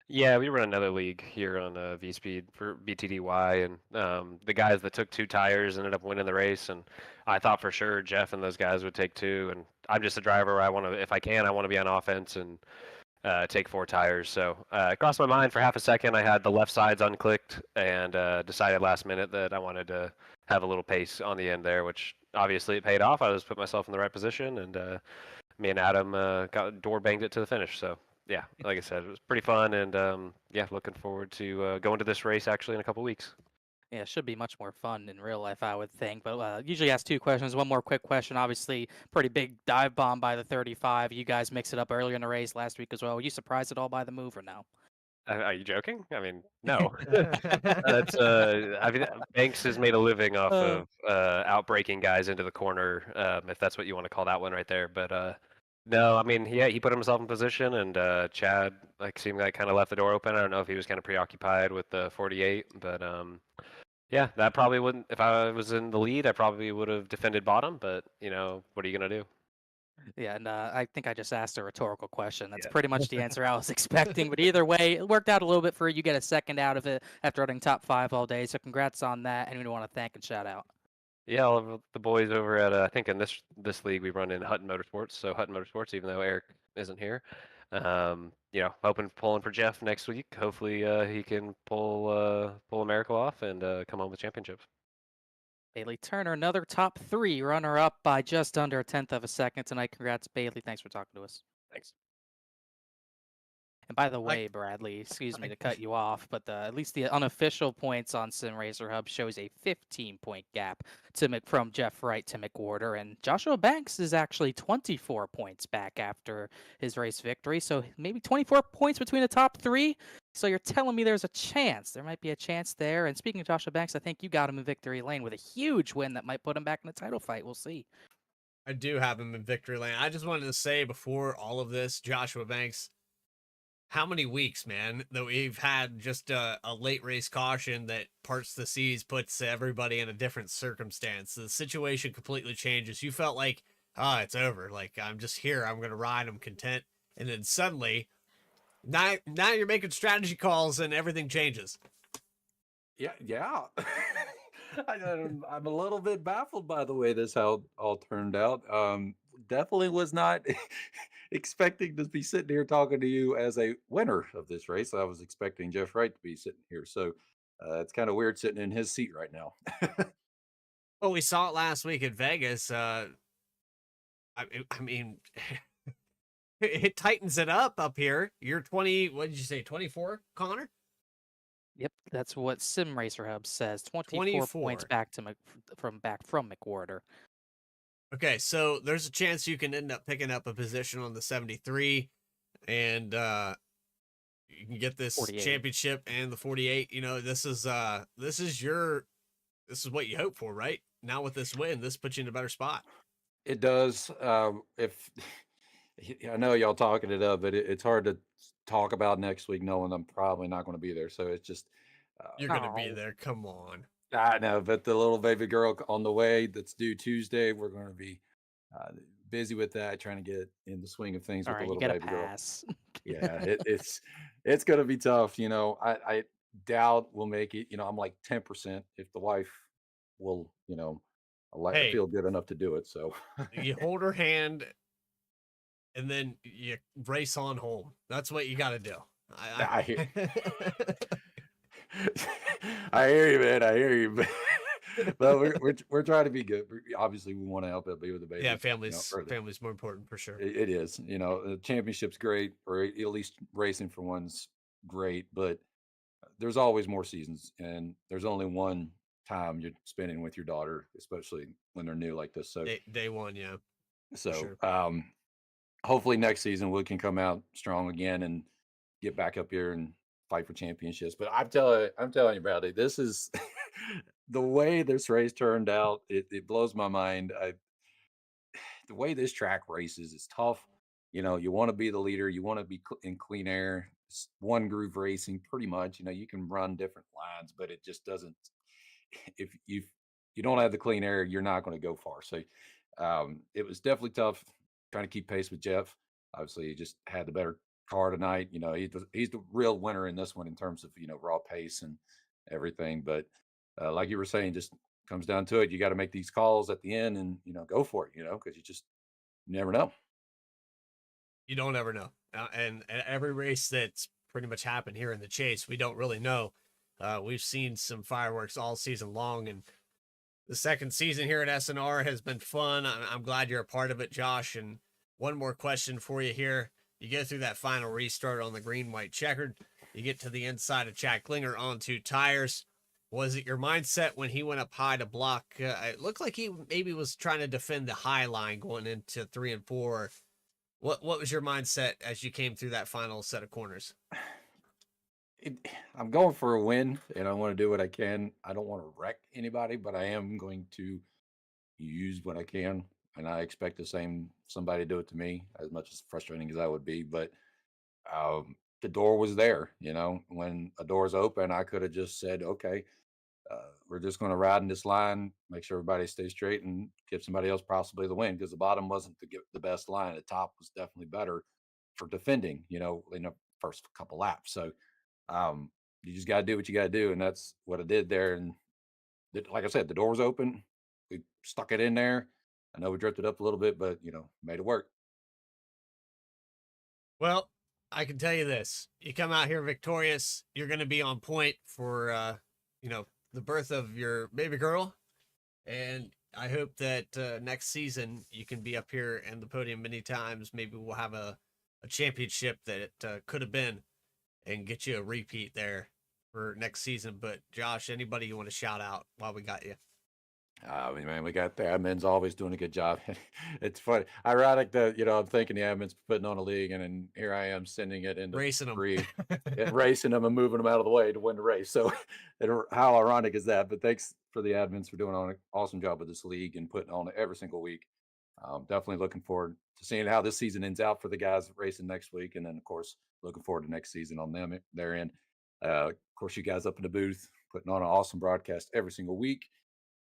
Yeah, we run another league here on V-Speed for BTDY, and the guys that took two tires ended up winning the race. And I thought for sure Jeff and those guys would take two. And I'm just a driver. I want to, if I can, I want to be on offense and take four tires. So it crossed my mind for half a second. I had the left sides unclicked and decided last minute that I wanted to have a little pace on the end there, which obviously it paid off. I just put myself in the right position, and me and Adam got door banged it to the finish. So. Yeah, like I said, it was pretty fun, and yeah, looking forward to going to this race actually in a couple weeks. Yeah, it should be much more fun in real life, I would think. But usually ask two questions. One more quick question. Obviously, pretty big dive bomb by the 35. You guys mixed it up earlier in the race last week as well. Were you surprised at all by the move or no? Are you joking? I mean, no. That's I mean, Banks has made a living off Uh, of outbreaking guys into the corner, if that's what you want to call that one right there. But no, I mean, yeah, he put himself in position, and Chad like seemed like kind of left the door open. I don't know if he was kind of preoccupied with the 48, but yeah, that probably wouldn't. If I was in the lead, I probably would have defended bottom. But what are you gonna do? Yeah, and I think I just asked a rhetorical question. That's Yeah. pretty much the answer I was expecting. But either way, it worked out a little bit for you. You get a second out of it after running top 5 all day. So congrats on that. And we want to thank and shout out. Yeah, all of the boys over at I think in this league we run in Hutton Motorsports. So Hutton Motorsports, even though Eric isn't here, hoping pulling for Jeff next week. Hopefully he can pull a miracle off and come home with championships. Bailey Turner, another top 3 runner up by just under a tenth of a second tonight. Congrats, Bailey. Thanks for talking to us. Thanks. And by the way, Bradley, excuse me to cut you off, but at least the unofficial points on SimRacer Hub shows a 15-point gap from Jeff Wright to McWhorter, and Joshua Banks is actually 24 points back after his race victory, so maybe 24 points between the top 3. So you're telling me there's a chance. There might be a chance there. And speaking of Joshua Banks, I think you got him in victory lane with a huge win that might put him back in the title fight. We'll see. I do have him in victory lane. I just wanted to say before all of this, Joshua Banks, how many weeks, man, that we've had just a late race caution that parts the seas, puts everybody in a different circumstance. The situation completely changes. You felt like, it's over. Like, I'm just here. I'm going to ride. I'm content. And then suddenly, now you're making strategy calls and everything changes. Yeah. I'm a little bit baffled by the way this all turned out. Definitely was not expecting to be sitting here talking to you as a winner of this race. I was expecting Jeff Wright to be sitting here, so it's kind of weird sitting in his seat right now. Well, we saw it last week at Vegas. I mean, it tightens it up here. You're 20. What did you say? 24, Connor? Yep, that's what SimRacer Hub says. 24 points back from McWhorter. Okay, so there's a chance you can end up picking up a position on the 73, and you can get this 48. championship and the 48. This is what you hope for, right? Now with this win, this puts you in a better spot. It does. If I know y'all talking it up, but it's hard to talk about next week knowing I'm probably not going to be there. So it's just You're going to be there. Come on. I know, but the little baby girl on the way that's due Tuesday, we're going to be busy with that, trying to get in the swing of things with the little baby girl. Yeah, it's going to be tough. I doubt we'll make it. I'm like 10% if the wife will, feel good enough to do it. So you hold her hand and then you race on home. That's what you got to do. I hear. I hear you, man. I hear you. But we're trying to be good. Obviously, we want to help it be with the baby. Yeah, family's more important for sure. It is. The championship's great, or at least racing for one's great. But there's always more seasons, and there's only one time you're spending with your daughter, especially when they're new like this. So day one, yeah. So sure. Hopefully next season we can come out strong again and get back up here and fight for championships. But I'm telling you, Bradley, this is the way this race turned out. It blows my mind. The way this track races is tough. You want to be the leader. You want to be in clean air. It's one groove racing, pretty much. You can run different lines, but it just doesn't. If you don't have the clean air, you're not going to go far. So it was definitely tough trying to keep pace with Jeff. Obviously, he just had the better car tonight. He's the real winner in this one in terms of raw pace and everything. But like you were saying, just comes down to it. You got to make these calls at the end and go for it. Because you just never know. You don't ever know. And every race that's pretty much happened here in the Chase, we don't really know. We've seen some fireworks all season long, and the second season here at SNR has been fun. I'm glad you're a part of it, Josh. And one more question for you here. You go through that final restart on the green, white checkered. You get to the inside of Chad Klinger on 2 tires. Was it your mindset when he went up high to block? It looked like he maybe was trying to defend the high line going into 3 and 4. What was your mindset as you came through that final set of corners? I'm going for a win, and I want to do what I can. I don't want to wreck anybody, but I am going to use what I can, and I expect the same somebody to do it to me. As much as frustrating as that would be, but the door was there. When a door's open, I could have just said, okay, we're just going to ride in this line, make sure everybody stays straight, and give somebody else possibly the win, because the bottom wasn't the best line. The top was definitely better for defending, in the first couple laps. So you just got to do what you got to do. And that's what I did there. And like I said, the door was open. We stuck it in there. I know we drifted up a little bit, but, made it work. Well, I can tell you this: you come out here victorious, you're going to be on point for, the birth of your baby girl. And I hope that next season you can be up here in the podium many times. Maybe we'll have a championship that it could have been, and get you a repeat there for next season. But Josh, anybody you want to shout out while we got you? Man, we got the admins always doing a good job. It's funny, ironic that I'm thinking the admins putting on a league, and then here I am sending it into Racing 'em. free and racing them and moving them out of the way to win the race. So, how ironic is that? But thanks for the admins for doing an awesome job with this league and putting on it every single week. Definitely looking forward to seeing how this season ends out for the guys racing next week, and then of course looking forward to next season on them their end. Of course, you guys up in the booth putting on an awesome broadcast every single week.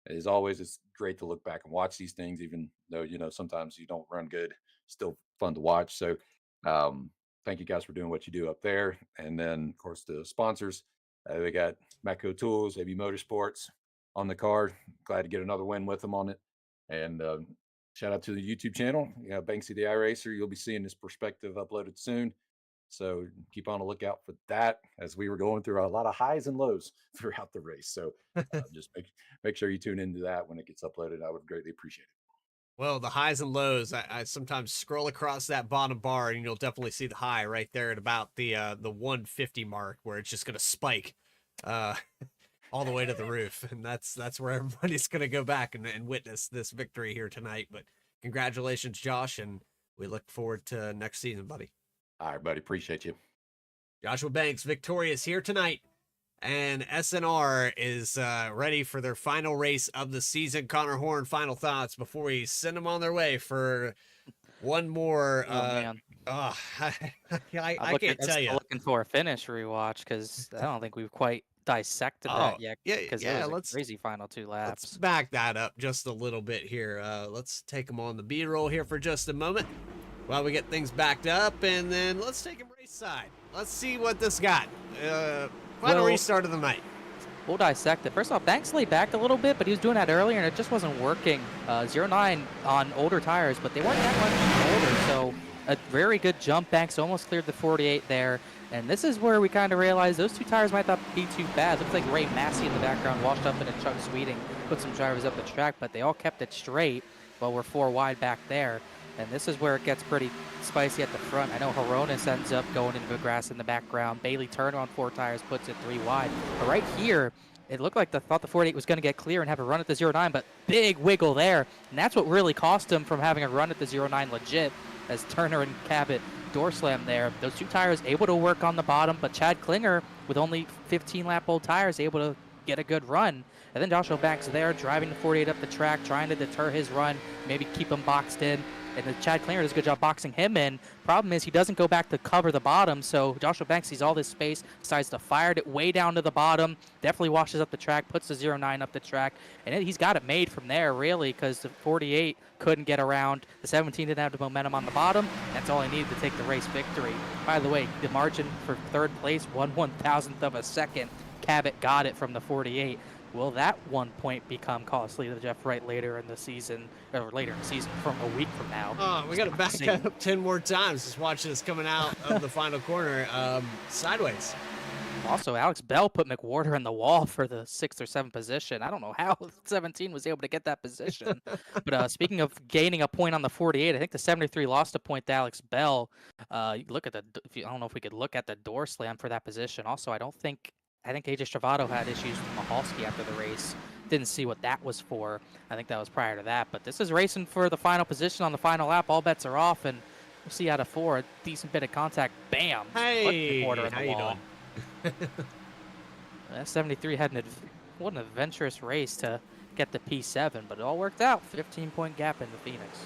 As always, it's great to look back and watch these things, even though, sometimes you don't run good. Still fun to watch. So thank you guys for doing what you do up there. And then, of course, the sponsors. We got Matco Tools, AB Motorsports on the card. Glad to get another win with them on it. And shout out to the YouTube channel. Banksy the iRacer. You'll be seeing this perspective uploaded soon. So keep on the lookout for that, as we were going through a lot of highs and lows throughout the race. So just make sure you tune into that when it gets uploaded. I would greatly appreciate it. Well, the highs and lows, I sometimes scroll across that bottom bar, and you'll definitely see the high right there at about the 150 mark, where it's just going to spike all the way to the roof. And that's where everybody's going to go back and witness this victory here tonight. But congratulations, Josh, and we look forward to next season, buddy. All right, buddy. Appreciate you. Joshua Banks victorious here tonight, and SNR is ready for their final race of the season. Connor Horn, final thoughts before we send them on their way for one more. Man. I I'm can't tell you. Looking for a finish rewatch, because I don't think we've quite dissected that yet. Because it was a crazy final 2 laps. Let's back that up just a little bit here. Let's take them on the B-roll here for just a moment while we get things backed up, and then let's take him race side. Let's see what this got. Final restart of the night. We'll dissect it. First off, Banks laid back a little bit, but he was doing that earlier, and it just wasn't working. 09 on older tires, but they weren't that much older, so a very good jump. Banks almost cleared the 48 there, and this is where we kind of realized those 2 tires might not be too bad. Looks like Ray Massey in the background washed up in a Chuck Sweeting, put some drivers up the track, but they all kept it straight while we're 4 wide back there. And this is where it gets pretty spicy at the front. I know Horonis ends up going into the grass in the background. Bailey Turner on 4 tires puts it 3 wide. But right here, it looked like thought the 48 was going to get clear and have a run at the 09, but big wiggle there. And that's what really cost him from having a run at the 09 legit, as Turner and Cabot door slam there. Those 2 tires able to work on the bottom, but Chad Klinger, with only 15-lap-old tires, able to get a good run. And then Joshua Banks there, driving the 48 up the track, trying to deter his run, maybe keep him boxed in. And then Chad Klinger does a good job boxing him in. Problem is, he doesn't go back to cover the bottom, so Joshua Banks sees all this space, decides to fire it way down to the bottom, definitely washes up the track, puts the 09 up the track, and he's got it made from there, really, because the 48 couldn't get around. The 17 didn't have the momentum on the bottom. That's all he needed to take the race victory. By the way, the margin for 3rd place, 1/1000th of a second. Cabot got it from the 48. Will that 1 point become costly to Jeff Wright later in the season, or later in the season from a week from now? Oh, we got to back up 10 more times. Just watch this coming out of the final corner sideways. Also, Alex Bell put McWhorter in the wall for the 6th or 7th position. I don't know how 17 was able to get that position. But speaking of gaining a point on the 48, I think the 73 lost a point to Alex Bell. Look at I don't know if we could look at the door slam for that position. Also, I think AJ Stravato had issues with Mahalski after the race. Didn't see what that was for. I think that was prior to that. But this is racing for the final position on the final lap. All bets are off, and we'll see out of 4. A decent bit of contact. Bam! Hey, McWhorter in the how you wall. doing? 73 had what an adventurous race to get the P7, but it all worked out. 15-point gap into Phoenix.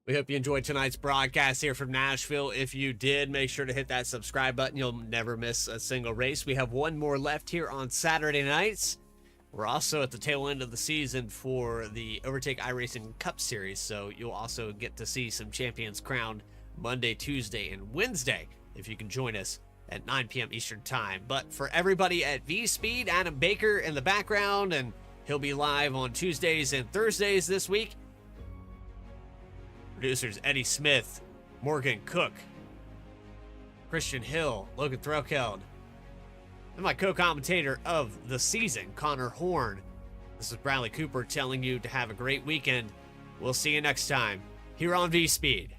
We hope you enjoyed tonight's broadcast here from Nashville. If you did, make sure to hit that subscribe button. You'll never miss a single race. We have one more left here on Saturday nights. We're also at the tail end of the season for the Overtake iRacing Cup Series, so you'll also get to see some champions crowned Monday, Tuesday, and Wednesday if you can join us at 9 p.m. Eastern Time. But for everybody at V-Speed, Adam Baker in the background, and he'll be live on Tuesdays and Thursdays this week. Producers Eddie Smith, Morgan Cook, Christian Hill, Logan Threlkeld, and my co-commentator of the season, Connor Horn. This is Bradley Cooper telling you to have a great weekend. We'll see you next time here on V-Speed.